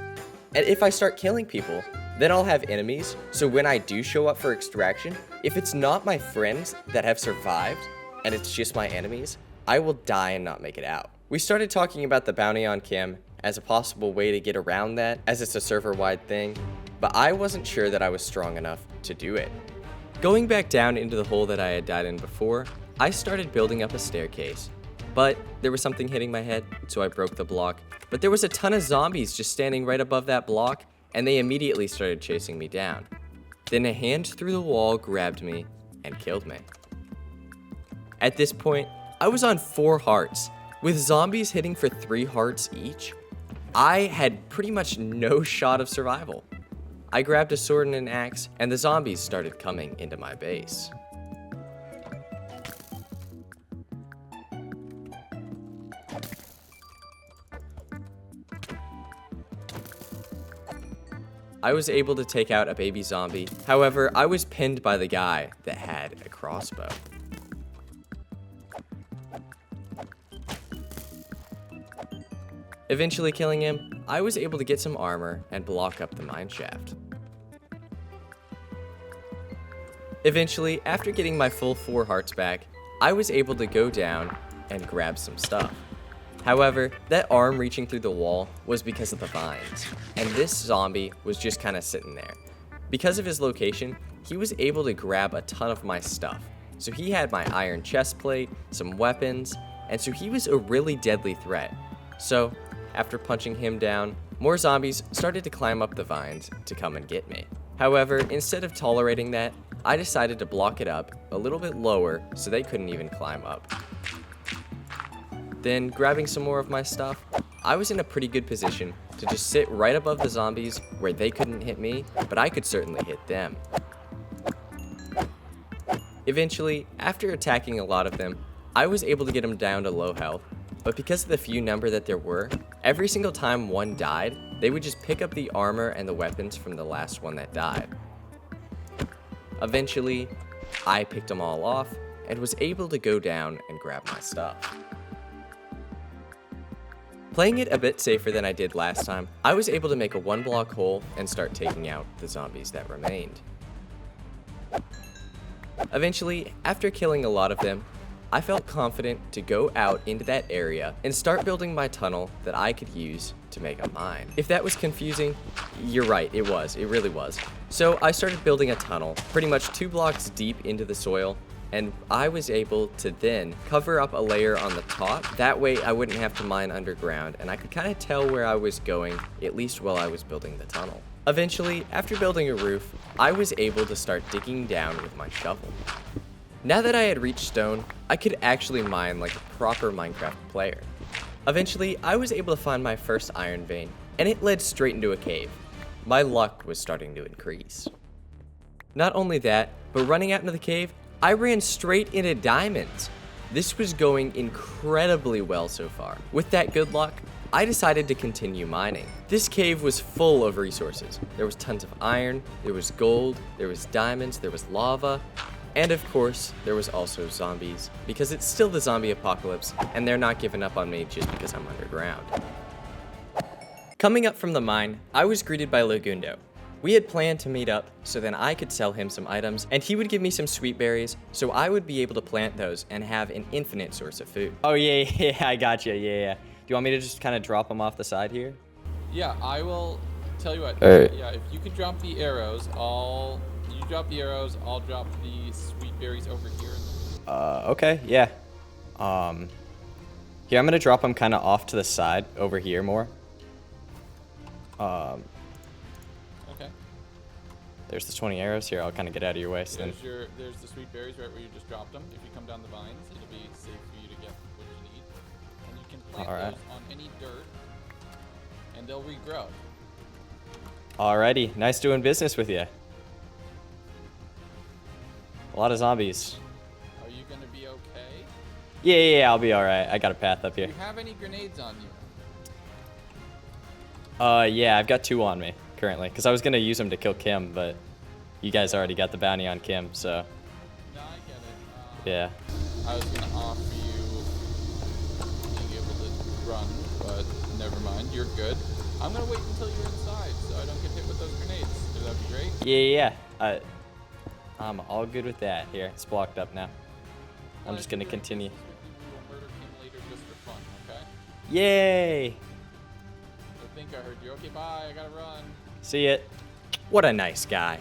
And if I start killing people, then I'll have enemies, so when I do show up for extraction, if it's not my friends that have survived, and it's just my enemies, I will die and not make it out. We started talking about the bounty on Kim as a possible way to get around that, as it's a server-wide thing, but I wasn't sure that I was strong enough to do it. Going back down into the hole that I had died in before, I started building up a staircase, but there was something hitting my head, so I broke the block. But there was a ton of zombies just standing right above that block, and they immediately started chasing me down. Then a hand through the wall grabbed me and killed me. At this point, I was on 4 hearts. With zombies hitting for 3 hearts each, I had pretty much no shot of survival. I grabbed a sword and an axe, and the zombies started coming into my base. I was able to take out a baby zombie. However, I was pinned by the guy that had a crossbow. Eventually killing him, I was able to get some armor and block up the mine shaft. Eventually, after getting my full 4 hearts back, I was able to go down and grab some stuff. However, that arm reaching through the wall was because of the vines, and this zombie was just kind of sitting there. Because of his location, he was able to grab a ton of my stuff. So he had my iron chest plate, some weapons, and so he was a really deadly threat. So, after punching him down, more zombies started to climb up the vines to come and get me. However, instead of tolerating that, I decided to block it up a little bit lower so they couldn't even climb up. Then, grabbing some more of my stuff, I was in a pretty good position to just sit right above the zombies where they couldn't hit me, but I could certainly hit them. Eventually, after attacking a lot of them, I was able to get them down to low health, but because of the few number that there were, every single time one died, they would just pick up the armor and the weapons from the last one that died. Eventually, I picked them all off and was able to go down and grab my stuff. Playing it a bit safer than I did last time, I was able to make a 1-block hole and start taking out the zombies that remained. Eventually, after killing a lot of them, I felt confident to go out into that area and start building my tunnel that I could use to make a mine. If that was confusing, you're right, it was. It really was. So I started building a tunnel, pretty much 2 blocks deep into the soil, and I was able to then cover up a layer on the top. That way I wouldn't have to mine underground, and I could kind of tell where I was going, at least while I was building the tunnel. Eventually, after building a roof, I was able to start digging down with my shovel. Now that I had reached stone, I could actually mine like a proper Minecraft player. Eventually, I was able to find my first iron vein, and it led straight into a cave. My luck was starting to increase. Not only that, but running out into the cave, I ran straight into diamonds. This was going incredibly well so far. With that good luck, I decided to continue mining. This cave was full of resources. There was tons of iron, there was gold, there was diamonds, there was lava, and of course, there was also zombies, because it's still the zombie apocalypse, and they're not giving up on me just because I'm underground. Coming up from the mine, I was greeted by Lagundo. We had planned to meet up so then I could sell him some items and he would give me some sweet berries so I would be able to plant those and have an infinite source of food. Oh yeah, I got you, yeah. Do you want me to just kind of drop them off the side here? Yeah, I will tell you what. Alright. Yeah, if you could drop the arrows, I'll drop the sweet berries over here. Okay, yeah. Here, I'm gonna drop them kind of off to the side over here more. Okay. There's the 20 arrows here. I'll kind of get out of your way. So There's the sweet berries right where you just dropped them. If you come down the vines, it'll be safe for you to get what you need. And you can plant those on any dirt, and they'll regrow. Alrighty, nice doing business with you. A lot of zombies. Are you gonna be okay? Yeah, I'll be alright. I got a path up Do here. you have any grenades on you? Yeah, I've got 2 on me currently, because I was gonna use them to kill Kim, but you guys already got the bounty on Kim, so. No, I get it. Yeah. I was gonna offer you being able to run, but never mind. You're good. I'm gonna wait until you're inside, so I don't get hit with those grenades. So that'd be great. Yeah. I'm all good with that. Here, it's blocked up now. I'm just gonna continue. We'll murder Kim later just for fun, okay? Yay! I think I heard you. Okay, bye. I gotta run. See it. What a nice guy.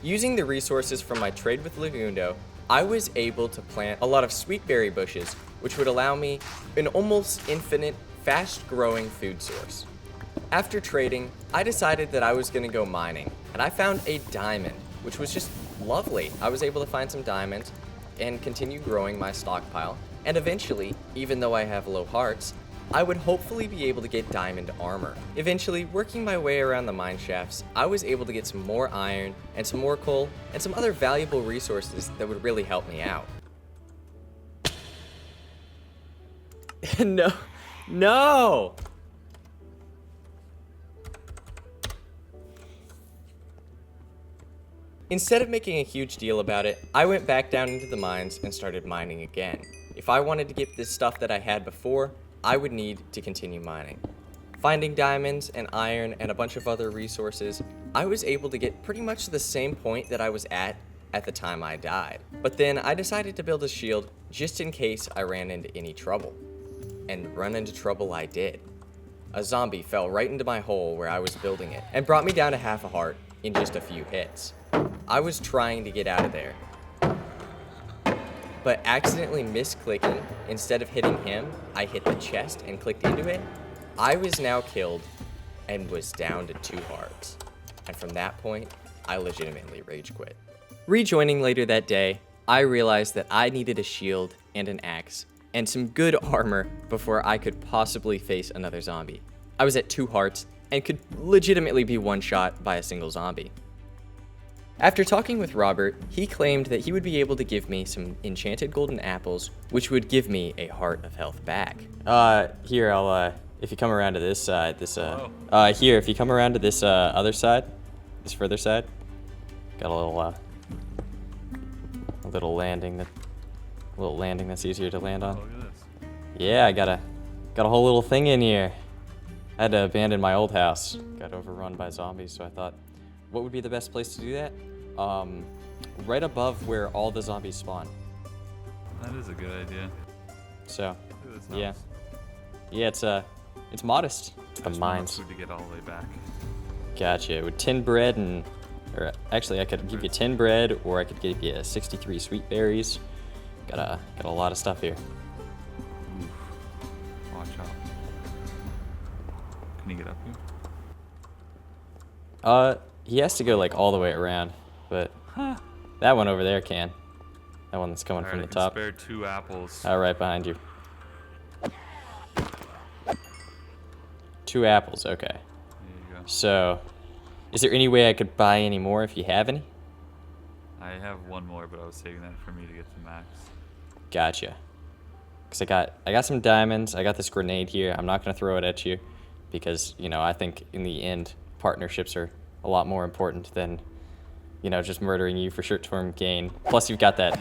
Using the resources from my trade with Lagundo, I was able to plant a lot of sweet berry bushes, which would allow me an almost infinite, fast-growing food source. After trading, I decided that I was gonna go mining, and I found a diamond, which was just lovely. I was able to find some diamonds and continue growing my stockpile, and eventually, even though I have low hearts, I would hopefully be able to get diamond armor. Eventually, working my way around the mine shafts, I was able to get some more iron and some more coal and some other valuable resources that would really help me out. No! Instead of making a huge deal about it, I went back down into the mines and started mining again. If I wanted to get this stuff that I had before, I would need to continue mining. Finding diamonds and iron and a bunch of other resources, I was able to get pretty much the same point that I was at the time I died. But then I decided to build a shield just in case I ran into any trouble. And run into trouble I did. A zombie fell right into my hole where I was building it and brought me down to half a heart in just a few hits. I was trying to get out of there, but accidentally misclicking. Instead of hitting him, I hit the chest and clicked into it. I was now killed and was down to 2 hearts. And from that point, I legitimately rage quit. Rejoining later that day, I realized that I needed a shield and an axe and some good armor before I could possibly face another zombie. I was at 2 hearts and could legitimately be one-shot by a single zombie. After talking with Robert, he claimed that he would be able to give me some enchanted golden apples, which would give me a heart of health back. Here, if you come around to this side, here, if you come around to this, other side, this further side, got a little landing that's easier to land on. Oh, look at this. Yeah, I got a whole little thing in here. I had to abandon my old house. Got overrun by zombies, so I thought, what would be the best place to do that? Right above where all the zombies spawn. That is a good idea. So, Ooh, that's yeah. nice. Yeah, it's modest. The Just want mines. food to get all the way back. Gotcha. With 10 bread or actually I could give you 10 bread, or I could give you 63 sweet berries. Got a lot of stuff here. Oof. Watch out. Can you get up here? He has to go like all the way around, but that one over there can. That one that's coming from the I can top. spare 2 apples. Right behind you. 2 apples, okay. There you go. So, is there any way I could buy any more if you have any? I have 1 more, but I was saving that for me to get to max. Gotcha. because I got some diamonds. I got this grenade here. I'm not gonna throw it at you, because I think in the end partnerships are a lot more important than just murdering you for short-term gain. Plus you've got that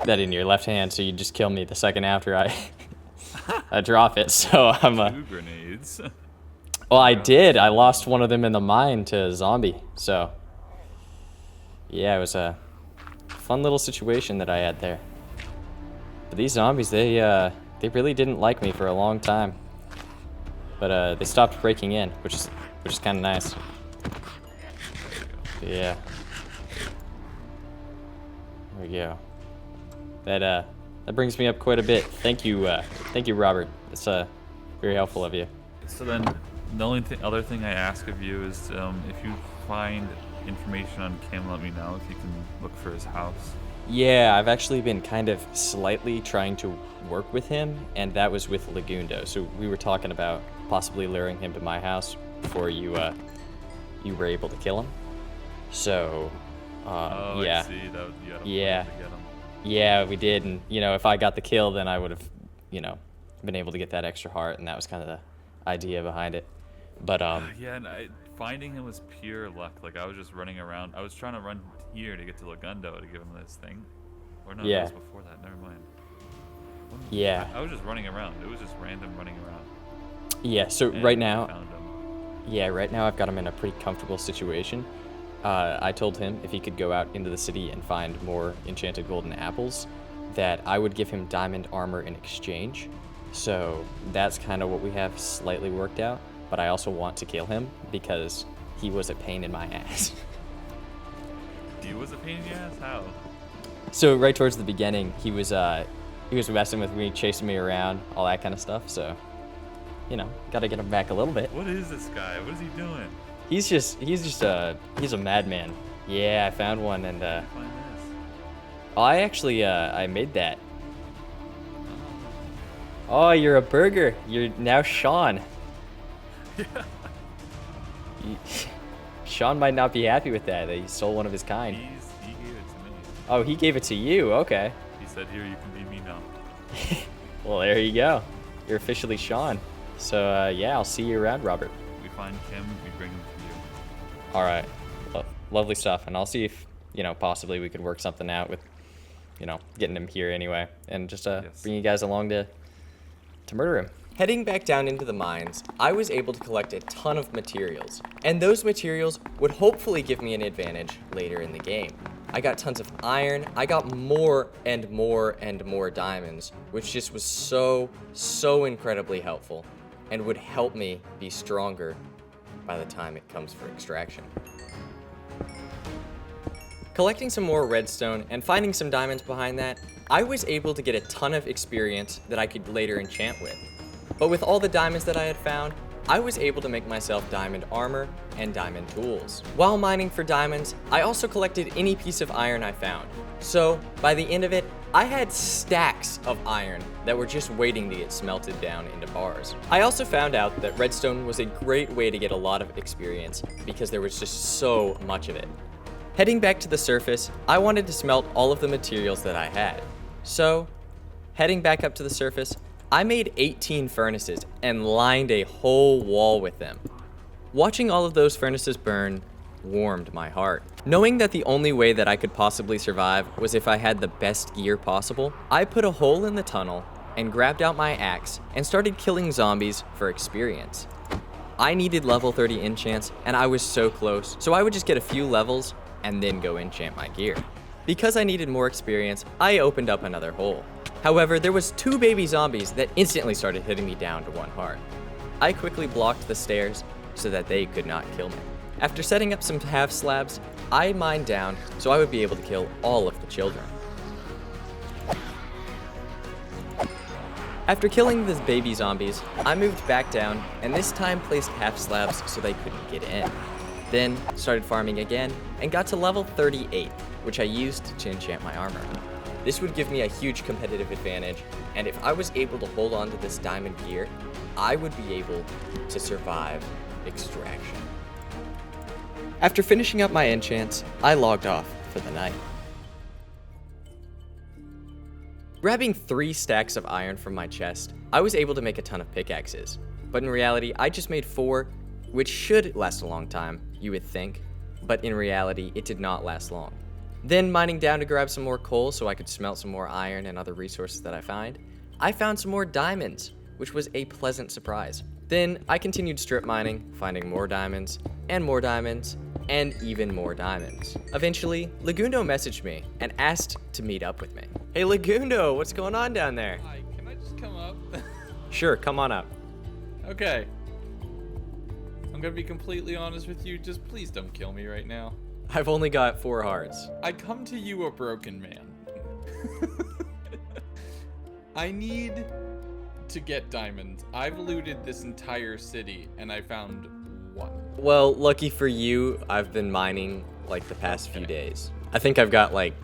in your left hand, so you just kill me the second after I drop it. So I'm 2 grenades. well, I did. I lost one of them in the mine to a zombie. So yeah, it was a fun little situation that I had there. But these zombies, they really didn't like me for a long time. But they stopped breaking in, which is kind of nice. Yeah. There we go. That brings me up quite a bit. Thank you, Robert. It's very helpful of you. So then, the only other thing I ask of you is if you find information on Kim, let me know if you can look for his house. Yeah, I've actually been kind of slightly trying to work with him, and that was with Lagundo. So we were talking about possibly luring him to my house before you were able to kill him. So, yeah. I see. You had a plan Yeah. to get him. Yeah, we did, and if I got the kill, then I would have, been able to get that extra heart, and that was kind of the idea behind it. But Yeah, and finding him was pure luck. Like, I was just running around. I was trying to run here to get to Lagundo to give him this thing. Or no, Yeah. that was before that. Never mind. Yeah. I was just running around. It was just random running around. yeah, so And right I now, found him. yeah, right now I've got him in a pretty comfortable situation. I told him if he could go out into the city and find more enchanted golden apples, that I would give him diamond armor in exchange. So that's kind of what we have slightly worked out. But I also want to kill him because he was a pain in my ass. He was a pain in the ass? How? So right towards the beginning, he was messing with me, chasing me around, all that kind of stuff. So, gotta get him back a little bit. What is this guy? What is he doing? He's a madman. Yeah, I found one, and Find this. I actually I made that. Oh, you're a burger. You're now Sean. Yeah. Sean might not be happy with that he stole one of his kind. He gave it to me. Oh, he gave it to you. Okay. He said, "Here, you can be me now." Well, there you go. You're officially Sean. So yeah, I'll see you around, Robert. We find Kim, we bring him to you. All right. Lovely stuff. And I'll see if possibly we could work something out with getting him here anyway, and just Yes. bring you guys along to murder him. Heading back down into the mines, I was able to collect a ton of materials, and those materials would hopefully give me an advantage later in the game. I got tons of iron, I got more and more and more diamonds, which just was so incredibly helpful, and would help me be stronger by the time it comes for extraction. Collecting some more redstone and finding some diamonds behind that, I was able to get a ton of experience that I could later enchant with. But with all the diamonds that I had found, I was able to make myself diamond armor and diamond tools. While mining for diamonds, I also collected any piece of iron I found. So by the end of it, I had stacks of iron that were just waiting to get smelted down into bars. I also found out that redstone was a great way to get a lot of experience because there was just so much of it. Heading back to the surface, I wanted to smelt all of the materials that I had. So, heading back up to the surface, I made 18 furnaces and lined a whole wall with them. Watching all of those furnaces burn warmed my heart. Knowing that the only way that I could possibly survive was if I had the best gear possible, I put a hole in the tunnel and grabbed out my axe and started killing zombies for experience. I needed level 30 enchants and I was so close, so I would just get a few levels and then go enchant my gear. Because I needed more experience, I opened up another hole. However, there was 2 baby zombies that instantly started hitting me down to 1 heart. I quickly blocked the stairs so that they could not kill me. After setting up some half slabs, I mined down so I would be able to kill all of the children. After killing the baby zombies, I moved back down and this time placed half slabs so they couldn't get in. Then started farming again and got to level 38, which I used to enchant my armor. This would give me a huge competitive advantage, and if I was able to hold on to this diamond gear, I would be able to survive extraction. After finishing up my enchants, I logged off for the night. Grabbing 3 stacks of iron from my chest, I was able to make a ton of pickaxes. But in reality, I just made 4, which should last a long time, you would think. But in reality, it did not last long. Then mining down to grab some more coal so I could smelt some more iron and other resources that I found some more diamonds, which was a pleasant surprise. Then I continued strip mining, finding more diamonds, and even more diamonds. Eventually, Lagundo messaged me and asked to meet up with me. Hey Lagundo, what's going on down there? Hi, can I just come up? Sure, come on up. Okay. I'm gonna be completely honest with you, just please don't kill me right now. I've only got 4 hearts. I come to you a broken man. I need to get diamonds. I've looted this entire city and I found 1. Well, lucky for you, I've been mining like the past few days. I think I've got like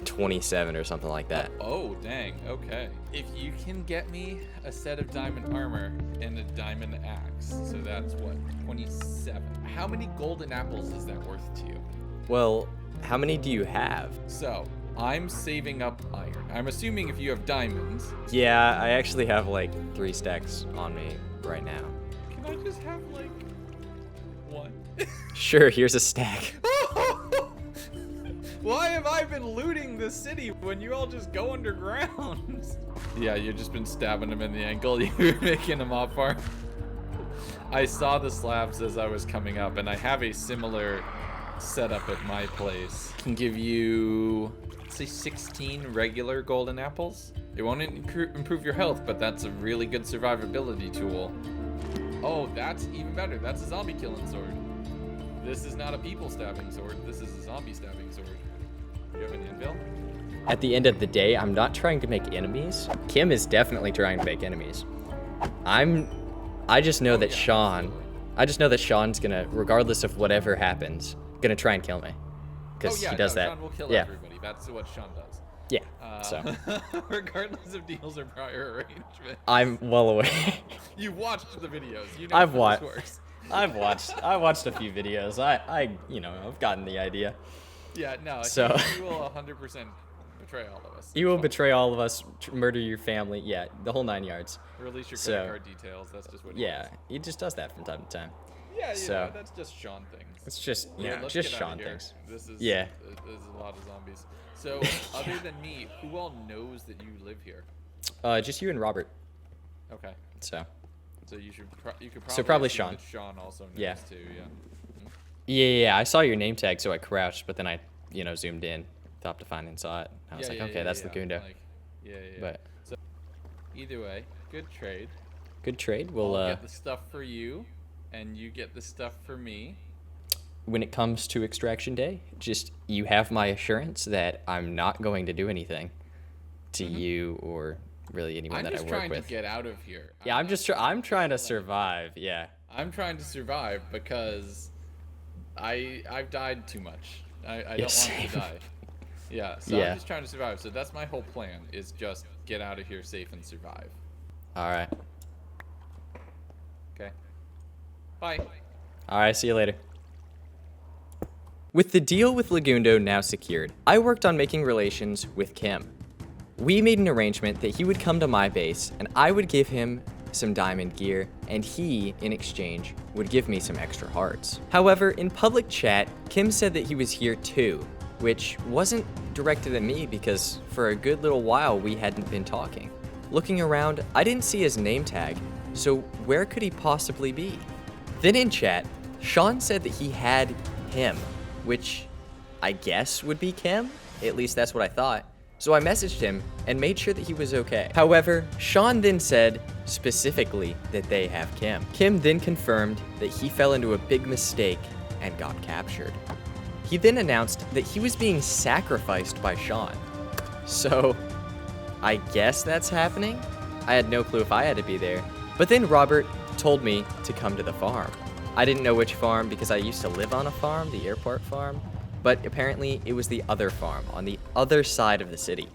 27 or something like that. Oh, dang. Okay. If you can get me a set of diamond armor and a diamond axe, so that's what, 27. How many golden apples is that worth to you? Well, how many do you have? So, I'm saving up iron. I'm assuming if you have diamonds. Yeah, I actually have like 3 stacks on me right now. Can I just have like 1? Sure, here's a stack. Why have I been looting this city when you all just go underground? Yeah, you've just been stabbing them in the ankle. You're making them off farm. I saw the slabs as I was coming up, and I have a similar setup at my place. Can give you, let's say, 16 regular golden apples. It won't improve your health, but that's a really good survivability tool. Oh, that's even better. That's a zombie killing sword. This is not a people stabbing sword. This is a zombie stabbing sword. Do you have an anvil? At the end of the day, I'm not trying to make enemies. Kim is definitely trying to make enemies. I just know that Sean's gonna, regardless of whatever happens, gonna try and kill me. Because he does that. Sean will kill yeah. everybody. That's what Sean does. Yeah. So Regardless of deals or prior arrangement. I'm well aware. You watched the videos. You know I've how watched. this works. I watched a few videos. I've gotten the idea. Yeah, no. So He will 100% betray all of us. you will betray all of us, murder your family. Yeah, the whole 9 yards. Release your credit card details. That's just what he Yeah, does. he just does that from time to time. Yeah, So that's just Sean things. it's just Let's just get outta Sean here. things. This is Yeah. There's a lot of zombies. So other than me, who all knows that you live here? Just you and Robert. Okay. So So you could probably probably assume Sean. that Sean also knows Yeah. too. Yeah. yeah, I saw your name tag, so I crouched, but then I zoomed in, thought to find and saw it. I was Yeah, like, yeah, okay, yeah, that's yeah. Lagundo. Like, yeah. But So either way, good trade. good trade. We'll I'll get the stuff for you, and you get the stuff for me. when it comes to extraction day, just you have my assurance that I'm not going to do anything to you or really anyone I'm that I just work trying with. to get out of here. Yeah, I'm trying to survive. Yeah. I'm trying to survive because I've died too much. I don't want same. to die. Yeah, so Yeah. I'm just trying to survive. So that's my whole plan, is just get out of here safe and survive. All right. Okay. Bye. All right, see you later. With the deal with Lagundo now secured, I worked on making relations with Kim. We made an arrangement that he would come to my base and I would give him some diamond gear and he, in exchange, would give me some extra hearts. However, in public chat, Kim said that he was here too, which wasn't directed at me because for a good little while we hadn't been talking. Looking around, I didn't see his name tag, so where could he possibly be? Then in chat, Sean said that he had him, which I guess would be Kim? At least that's what I thought. So I messaged him and made sure that he was okay. However, Sean then said specifically that they have Kim. Kim then confirmed that he fell into a big mistake and got captured. He then announced that he was being sacrificed by Sean. So I guess that's happening? I had no clue if I had to be there. But then Robert told me to come to the farm. I didn't know which farm because I used to live on a farm, the airport farm, but apparently it was the other farm on the other side of the city.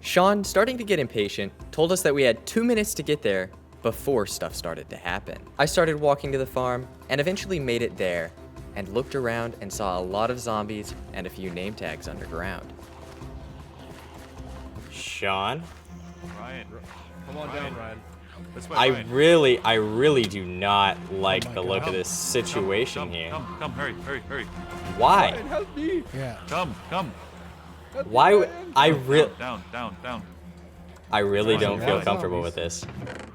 Sean, starting to get impatient, told us that we had 2 minutes to get there before stuff started to happen. I started walking to the farm and eventually made it there and looked around and saw a lot of zombies and a few name tags underground. Sean? Ryan. Come on down, Ryan. This way, I Ryan. really do not like my the look God. of this situation come, here. Come, hurry. Why? Ryan, help me. Yeah. Come. Why would I Down. I really don't feel Ryan. comfortable with this.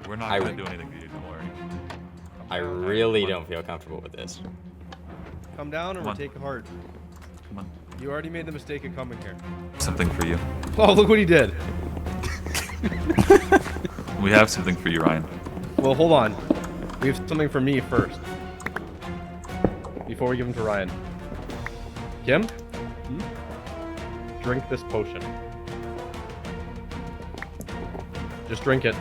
We're not I- gonna do anything to you, don't worry. I really don't feel comfortable with this. Come down or Come on. we'll take a heart. Come on. You already made the mistake of coming here. Something for you. Oh, look what he did. We have something for you, Ryan. Well, hold on. We have something for me first. Before we give him to Ryan. Kim? Drink this potion. Just drink it.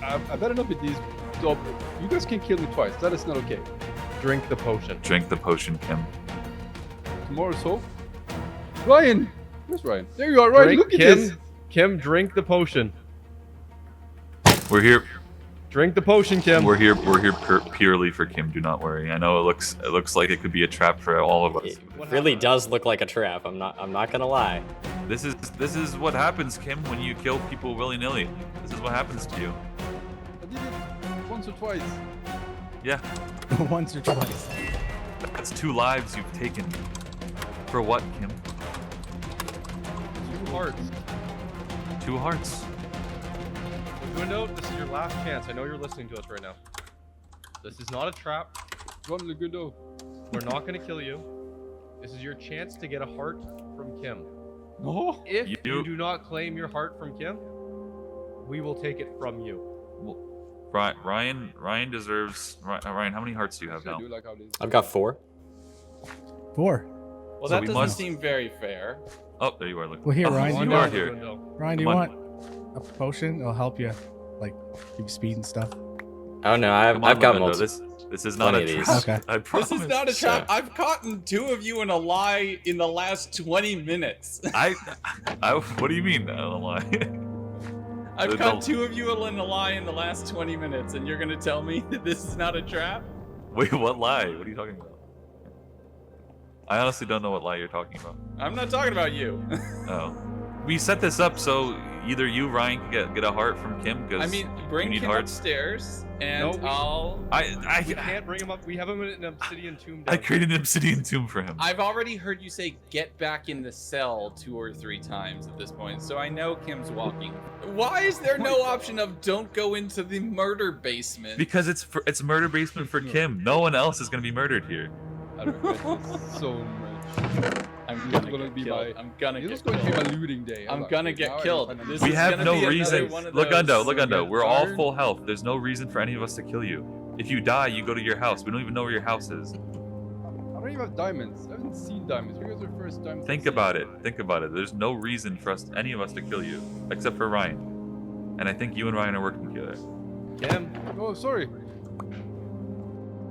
I better not be these. So you guys can kill me twice. That is not okay. Drink the potion. Drink the potion, Kim. Tomorrow's hope. Ryan, where's Ryan? There you are, Ryan. Drink, Look at Kim. this. Kim, drink the potion. We're here. Drink the potion, Kim. We're here purely for Kim. Do not worry. I know it looks like it could be a trap for all of us. It really does look like a trap. I'm not gonna lie. This is what happens, Kim, when you kill people willy-nilly. This is what happens to you. I did it once or twice. Yeah, Once or twice. that's 2 lives you've taken. For what, Kim? 2 hearts. 2 hearts. Window, this is your last chance. I know you're listening to us right now. This is not a trap. Run, Lagundo. We're not going to kill you. This is your chance to get a heart from Kim. No. If You- you do not claim your heart from Kim, we will take it from you. Well, Ryan deserves. Ryan, how many hearts do you have now? Do like how it is. I've got 4. 4. Well, So that we doesn't must- seem very fair. Oh, there you are. Look. Well, here, Oh, Ryan, you you are want- here. Ryan, do you Come want on. a potion? It'll help you, like, give you speed and stuff. Oh no, I've Come on, got Lagundo, multiple. This is not Plenty a of trap. these. Okay. I promise. This is not a trap. I've caught 2 of you in a lie in the last 20 minutes. I what do you mean? I don't lie. I've The- caught the- 2 of you in a lie in the last 20 minutes, and you're gonna tell me that this is not a trap? Wait, what lie? What are you talking about? I honestly don't know what lie you're talking about. I'm not talking about you. Oh, we set this up so either you, Ryan, can get a heart from Kim because I mean, bring need him hearts. upstairs, and No, we- I'll. We can't bring him up. We have him in an obsidian tomb. I down created an obsidian tomb for him. I've already heard you say "get back in the cell" 2 or 3 times at this point, so I know Kim's walking. Why is there no option of "don't go into the murder basement"? Because it's murder basement for Kim. No one else is gonna be murdered here. I regret this so much. I'm This is gonna gonna get be killed. my- I'm gonna This get is going to be my killed. looting day. I'm Look, gonna now get I killed. know. This We is have gonna no be another reason. one of Lagundo, those- Lagundo, we're all Darn. full health. There's no reason for any of us to kill you. If you die, you go to your house. We don't even know where your house is. I don't even have diamonds. I haven't seen diamonds. You guys are the first diamonds. Think I've seen. about it. Think about it. There's no reason for us, any of us, to kill you, except for Ryan. And I think you and Ryan are working together. Kim, Oh, sorry.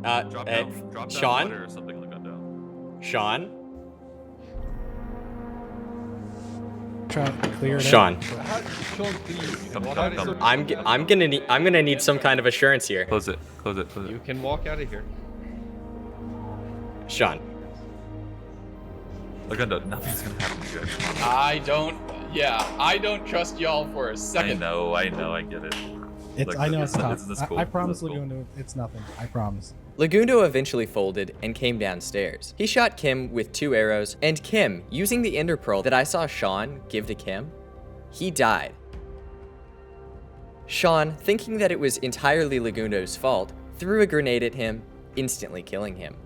Drop down Sean? water or something, Lagundo. Sean? Try to clear it Sean, Sean, please. Come, What come, are they come. so- I'm gonna need some kind of assurance here. Close it. Close it. Close you it. can walk out of here. Sean, Lagundo, nothing's gonna happen to you. I don't trust y'all for a I second. know. I get it. It's, Look, I know it's it's not- tough. it's cool. I promise, It's cool. Lagundo, it's nothing. I promise. Lagundo eventually folded and came downstairs. He shot Kim with 2 arrows, and Kim, using the ender pearl that I saw Sean give to Kim, he died. Sean, thinking that it was entirely Lagundo's fault, threw a grenade at him, instantly killing him.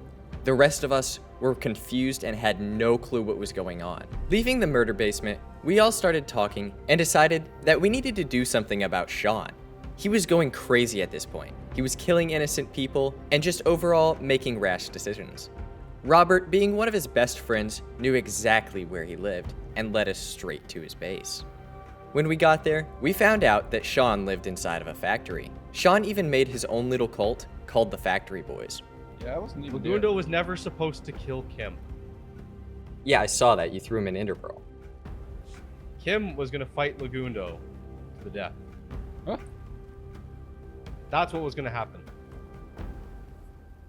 The rest of us were confused and had no clue what was going on. Leaving the murder basement, we all started talking and decided that we needed to do something about Sean. He was going crazy at this point. He was killing innocent people and just overall making rash decisions. Robert, being one of his best friends, knew exactly where he lived and led us straight to his base. When we got there, we found out that Sean lived inside of a factory. Sean even made his own little cult called the Factory Boys. Yeah, I wasn't even there. Lagundo was never supposed to kill Kim. Yeah, I saw that. You threw him an ender pearl. Kim was gonna fight Lagundo to the death. Huh? That's what was gonna happen.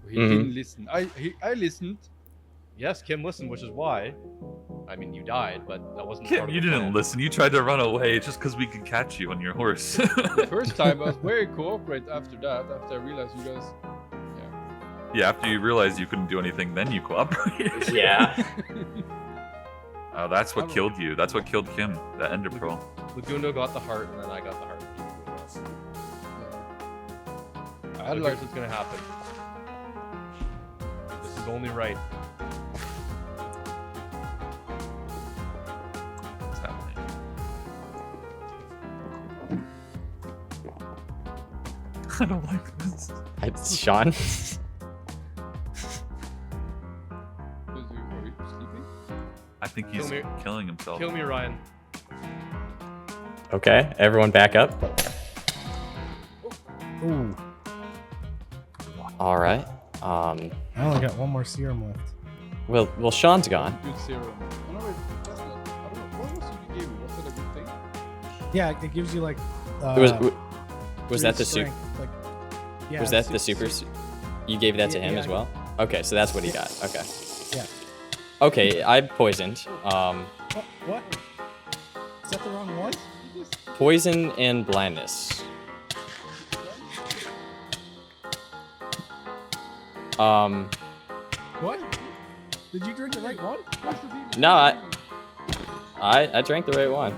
He didn't listen. I listened. Yes, Kim listened, which is why I mean, you died, but that wasn't Kim, part of you the didn't plan. listen. You tried to run away just because we could catch you on your horse. The first time I was very cooperate after that, after I realized you guys... Yeah, after you realized you couldn't do anything, then you cooperated. Yeah. Oh, that's what killed you. That's what killed Kim, the Ender Pearl. Lagundo got the heart, and then I got the heart. I So had here's like... what's gonna happen. This is only right. What's happening? I don't like this. It's Sean. Are you sleeping? I think he's Kill me. killing himself. Kill me, Ryan. Okay, everyone back up. Ooh. All right. I only got one more serum left. Well, Sean's gone. Good serum. Oh, no, wait, that's not... I don't know. What was it you gave me? Was that a good thing? Yeah, it gives you like. Was that the super? Like, yeah, Was that the super? You gave that to him Yeah, as well? Okay, so that's what he got. Okay. Yeah. Okay, I poisoned. What? Is that the wrong one? Poison and blindness. What? Did you drink the right one? No, I drank the right one.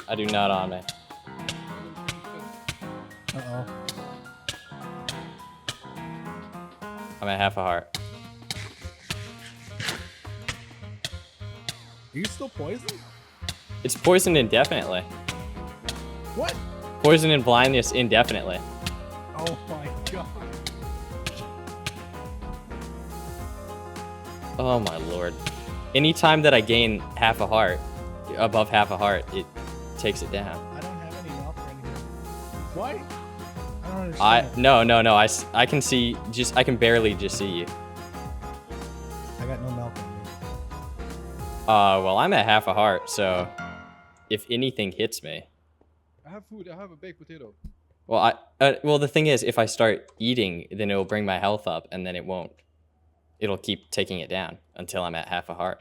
I do not on me. Uh-oh. I'm at half a heart. Are you still poisoned? It's poisoned indefinitely. What? Poison and blindness indefinitely. Oh my god. Oh my lord. Anytime that I gain half a heart, above half a heart, it takes it down. I don't have any milk or anything. Why? I don't understand. No. I can see, I can barely just see you. I got no milk on me. Well, I'm at half a heart, so if anything hits me. I have food. I have a baked potato. Well, well, the thing is, if I start eating, then it'll bring my health up, and then it won't. It'll keep taking it down until I'm at half a heart.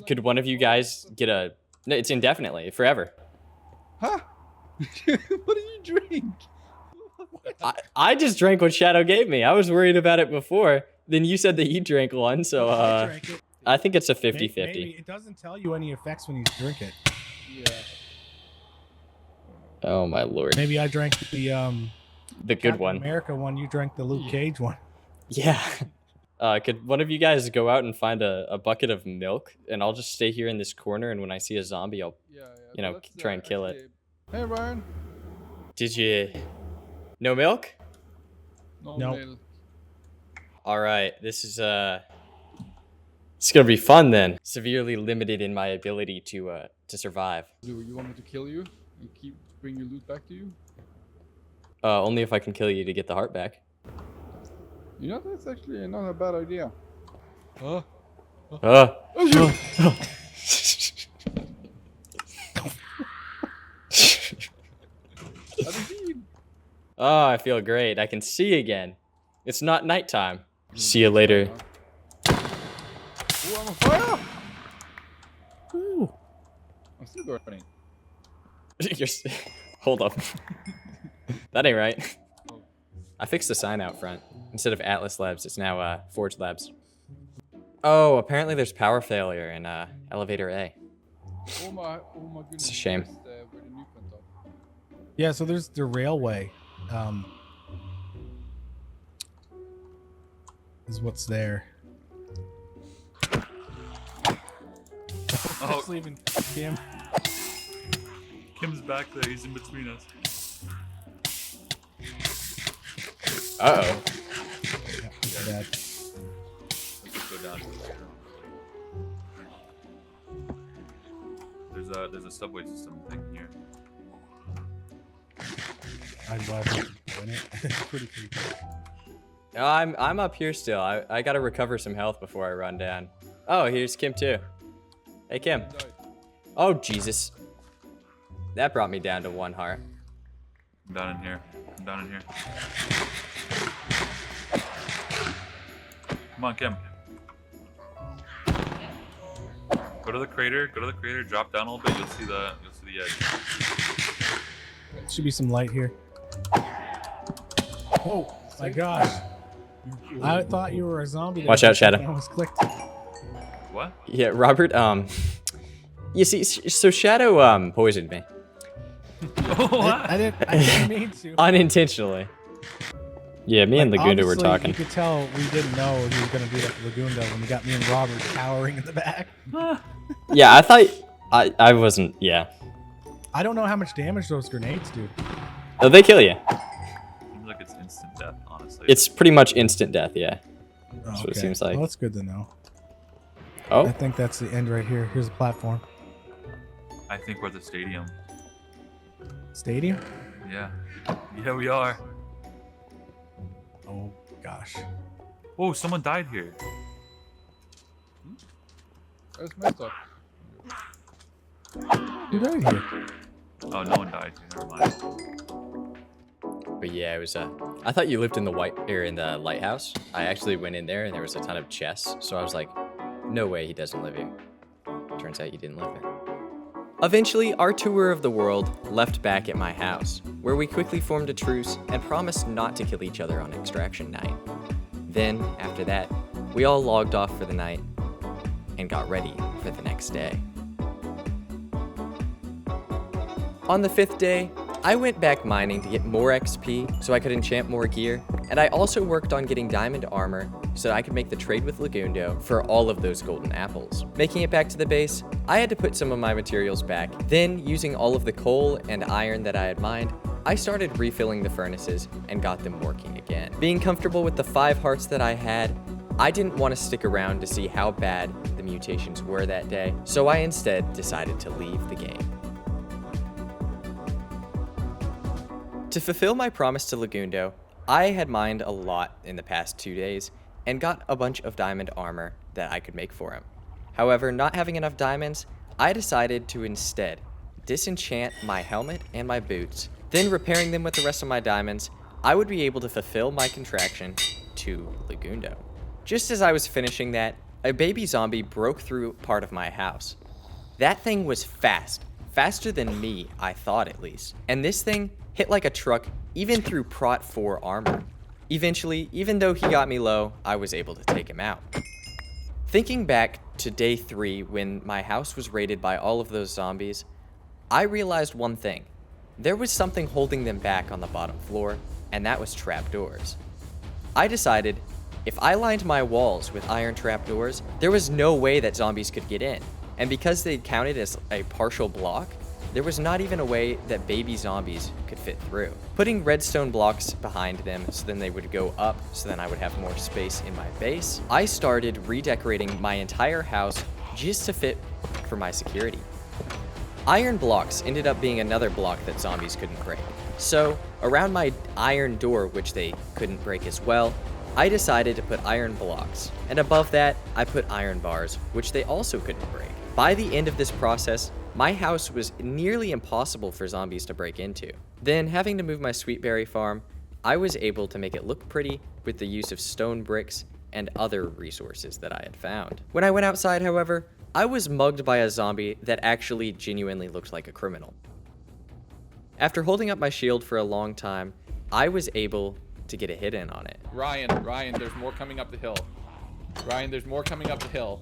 Could one of you guys get a? No, it's indefinitely, forever. Huh? What did you drink? I just drank what Shadow gave me. I was worried about it before. Then you said that you drank one, so I drank it. I think it's a Maybe 50-50. it doesn't tell you any effects when you drink it. Yeah. Oh my lord. Maybe I drank the The good Captain one. America one. You drank the Luke Cage one. Yeah. Could one of you guys go out and find a bucket of milk, and I'll just stay here in this corner, and when I see a zombie, I'll, you know, let's, try and kill it. actually- Hey, Ryan. Did you? No milk? No. No. Mail. All right. This is it's gonna be fun then. Severely limited in my ability to survive. Do you want me to kill you and bring your loot back to you? Only if I can kill you to get the heart back. You know, that's actually not a bad idea. Huh? Oh, I feel great. I can see again. It's not nighttime. See you later. Oh, I'm on fire! Ooh. I'm still burning. Hold up. That ain't right. I fixed the sign out front. Instead of Atlas Labs, it's now Forge Labs. Oh, apparently there's power failure in elevator A. Oh my goodness. It's a shame. Where's where the nuke went off? Yeah, so there's the railway. Is what's there. Oh. Just leaving Kim. Kim's back there. He's in between us. Uh-oh. Yeah, that's bad. Let's just go down. There's a subway system thing here. I'm glad we're doing it. It's pretty creepy. No, I'm up here still. I gotta recover some health before I run down. Oh, here's Kim too. Hey Kim. I died. Oh Jesus. That brought me down to 1 heart. I'm down in here. I'm down in here. Come on, Kim. Go to the crater. Go to the crater. Drop down a little bit. You'll see the edge. Should be some light here. Oh my gosh! I thought you were a zombie. Watch out, Shadow. I almost clicked. What? Yeah, Robert, you see, so Shadow, poisoned me. I didn't mean to. Unintentionally. Yeah, me and Lagunda were Obviously, talking. You could tell we didn't know he was going to do that to Lagunda when we got me and Robert cowering in the back. Yeah, I thought, I wasn't, yeah. I don't know how much damage those grenades do. Oh, they kill you. Seems like it's instant death, honestly. It's pretty much instant death, yeah. That's what it Okay. seems like. Well, that's good to know. I Oh, think that's the end right here. Here's the platform. I think we're at the stadium. Stadium? Yeah. Yeah, we are. Oh, gosh. Oh, someone died here. That's my stuff. Who died here? Oh, no one died here. Never mind. but yeah, it was, I thought you lived in the in the lighthouse. I actually went in there and there was a ton of chests, so I was like, no way he doesn't live here. Turns out you didn't live there. Eventually, our tour of the world left back at my house, where we quickly formed a truce and promised not to kill each other on extraction night. Then, after that, we all logged off for the night and got ready for the next day. On the 5th day, I went back mining to get more XP so I could enchant more gear, and I also worked on getting diamond armor so that I could make the trade with Lagundo for all of those golden apples. Making it back to the base, I had to put some of my materials back. Then, using all of the coal and iron that I had mined, I started refilling the furnaces and got them working again. Being comfortable with the 5 hearts that I had, I didn't want to stick around to see how bad the mutations were that day, so I instead decided to leave the game. To fulfill my promise to Lagundo, I had mined a lot in the past 2 days and got a bunch of diamond armor that I could make for him. However, not having enough diamonds, I decided to instead disenchant my helmet and my boots. Then repairing them with the rest of my diamonds, I would be able to fulfill my contraction to Lagundo. Just as I was finishing that, a baby zombie broke through part of my house. That thing was fast. Faster than me, I thought at least. And this thing hit like a truck, even through Prot 4 armor. Eventually, even though he got me low, I was able to take him out. Thinking back to day 3 when my house was raided by all of those zombies, I realized one thing. There was something holding them back on the bottom floor, and that was trapdoors. I decided if I lined my walls with iron trapdoors, there was no way that zombies could get in. And because they counted as a partial block, there was not even a way that baby zombies could fit through. Putting redstone blocks behind them so then they would go up so then I would have more space in my base, I started redecorating my entire house just to fit for my security. Iron blocks ended up being another block that zombies couldn't break. So, around my iron door, which they couldn't break as well, I decided to put iron blocks. And above that, I put iron bars, which they also couldn't break. By the end of this process, my house was nearly impossible for zombies to break into. Then, having to move my sweetberry farm, I was able to make it look pretty with the use of stone bricks and other resources that I had found. When I went outside, however, I was mugged by a zombie that actually genuinely looked like a criminal. After holding up my shield for a long time, I was able to get a hit in on it. Ryan, there's more coming up the hill. Ryan, there's more coming up the hill.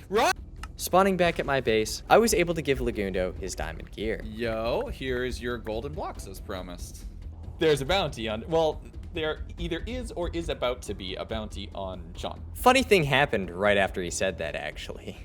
Ryan! Spawning back at my base, I was able to give Lagundo his diamond gear. Yo, here's your golden blocks as promised. There's a bounty on, well, there either is or is about to be a bounty on Sean. Funny thing happened right after he said that, actually.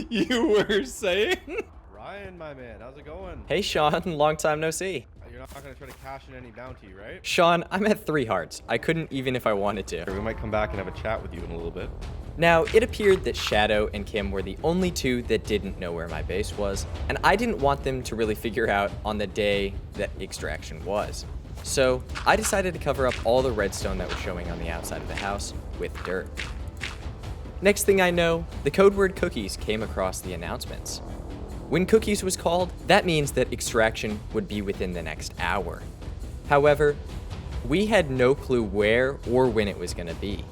You were saying? Ryan, my man, how's it going? Hey Sean, long time no see. You're not gonna try to cash in any bounty, right? Sean, I'm at 3 hearts. I couldn't even if I wanted to. We might come back and have a chat with you in a little bit. Now, it appeared that Shadow and Kim were the only 2 that didn't know where my base was, and I didn't want them to really figure out on the day that extraction was. So, I decided to cover up all the redstone that was showing on the outside of the house with dirt. Next thing I know, the code word cookies came across the announcements. When cookies was called, that means that extraction would be within the next hour. However, we had no clue where or when it was going to be.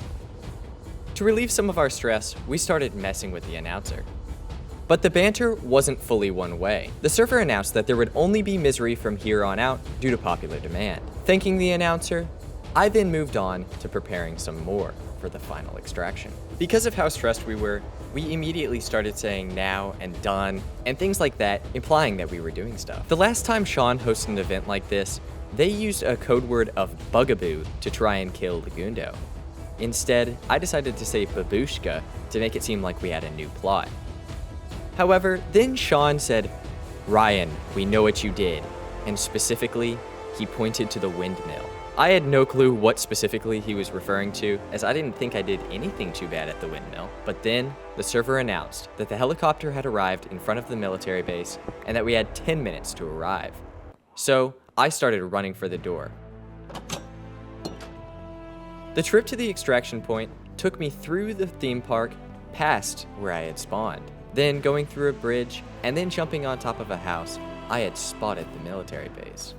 To relieve some of our stress, we started messing with the announcer. But the banter wasn't fully one way. The server announced that there would only be misery from here on out due to popular demand. Thanking the announcer, I then moved on to preparing some more for the final extraction. Because of how stressed we were, we immediately started saying now and done and things like that, implying that we were doing stuff. The last time Sean hosted an event like this, they used a code word of bugaboo to try and kill Lagundo. Instead, I decided to say babushka to make it seem like we had a new plot. However, then Sean said, "Ryan, we know what you did," and specifically, he pointed to the windmill. I had no clue what specifically he was referring to, as I didn't think I did anything too bad at the windmill. But then, the server announced that the helicopter had arrived in front of the military base and that we had 10 minutes to arrive. So, I started running for the door. The trip to the extraction point took me through the theme park, past where I had spawned. Then going through a bridge, and then jumping on top of a house, I had spotted the military base.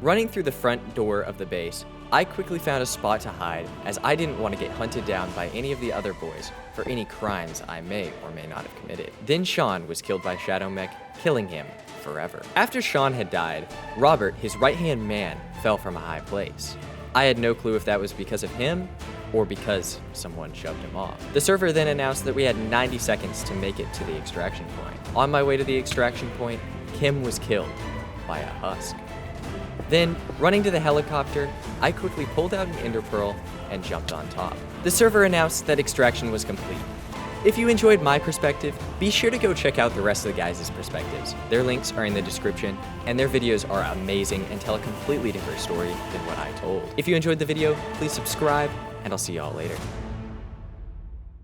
Running through the front door of the base, I quickly found a spot to hide, as I didn't want to get hunted down by any of the other boys for any crimes I may or may not have committed. Then Sean was killed by Shadow Mech, killing him forever. After Sean had died, Robert, his right-hand man, fell from a high place. I had no clue if that was because of him or because someone shoved him off. The server then announced that we had 90 seconds to make it to the extraction point. On my way to the extraction point, Kim was killed by a husk. Then, running to the helicopter, I quickly pulled out an ender pearl and jumped on top. The server announced that extraction was complete. If you enjoyed my perspective, be sure to go check out the rest of the guys' perspectives. Their links are in the description, and their videos are amazing and tell a completely different story than what I told. If you enjoyed the video, please subscribe, and I'll see y'all later.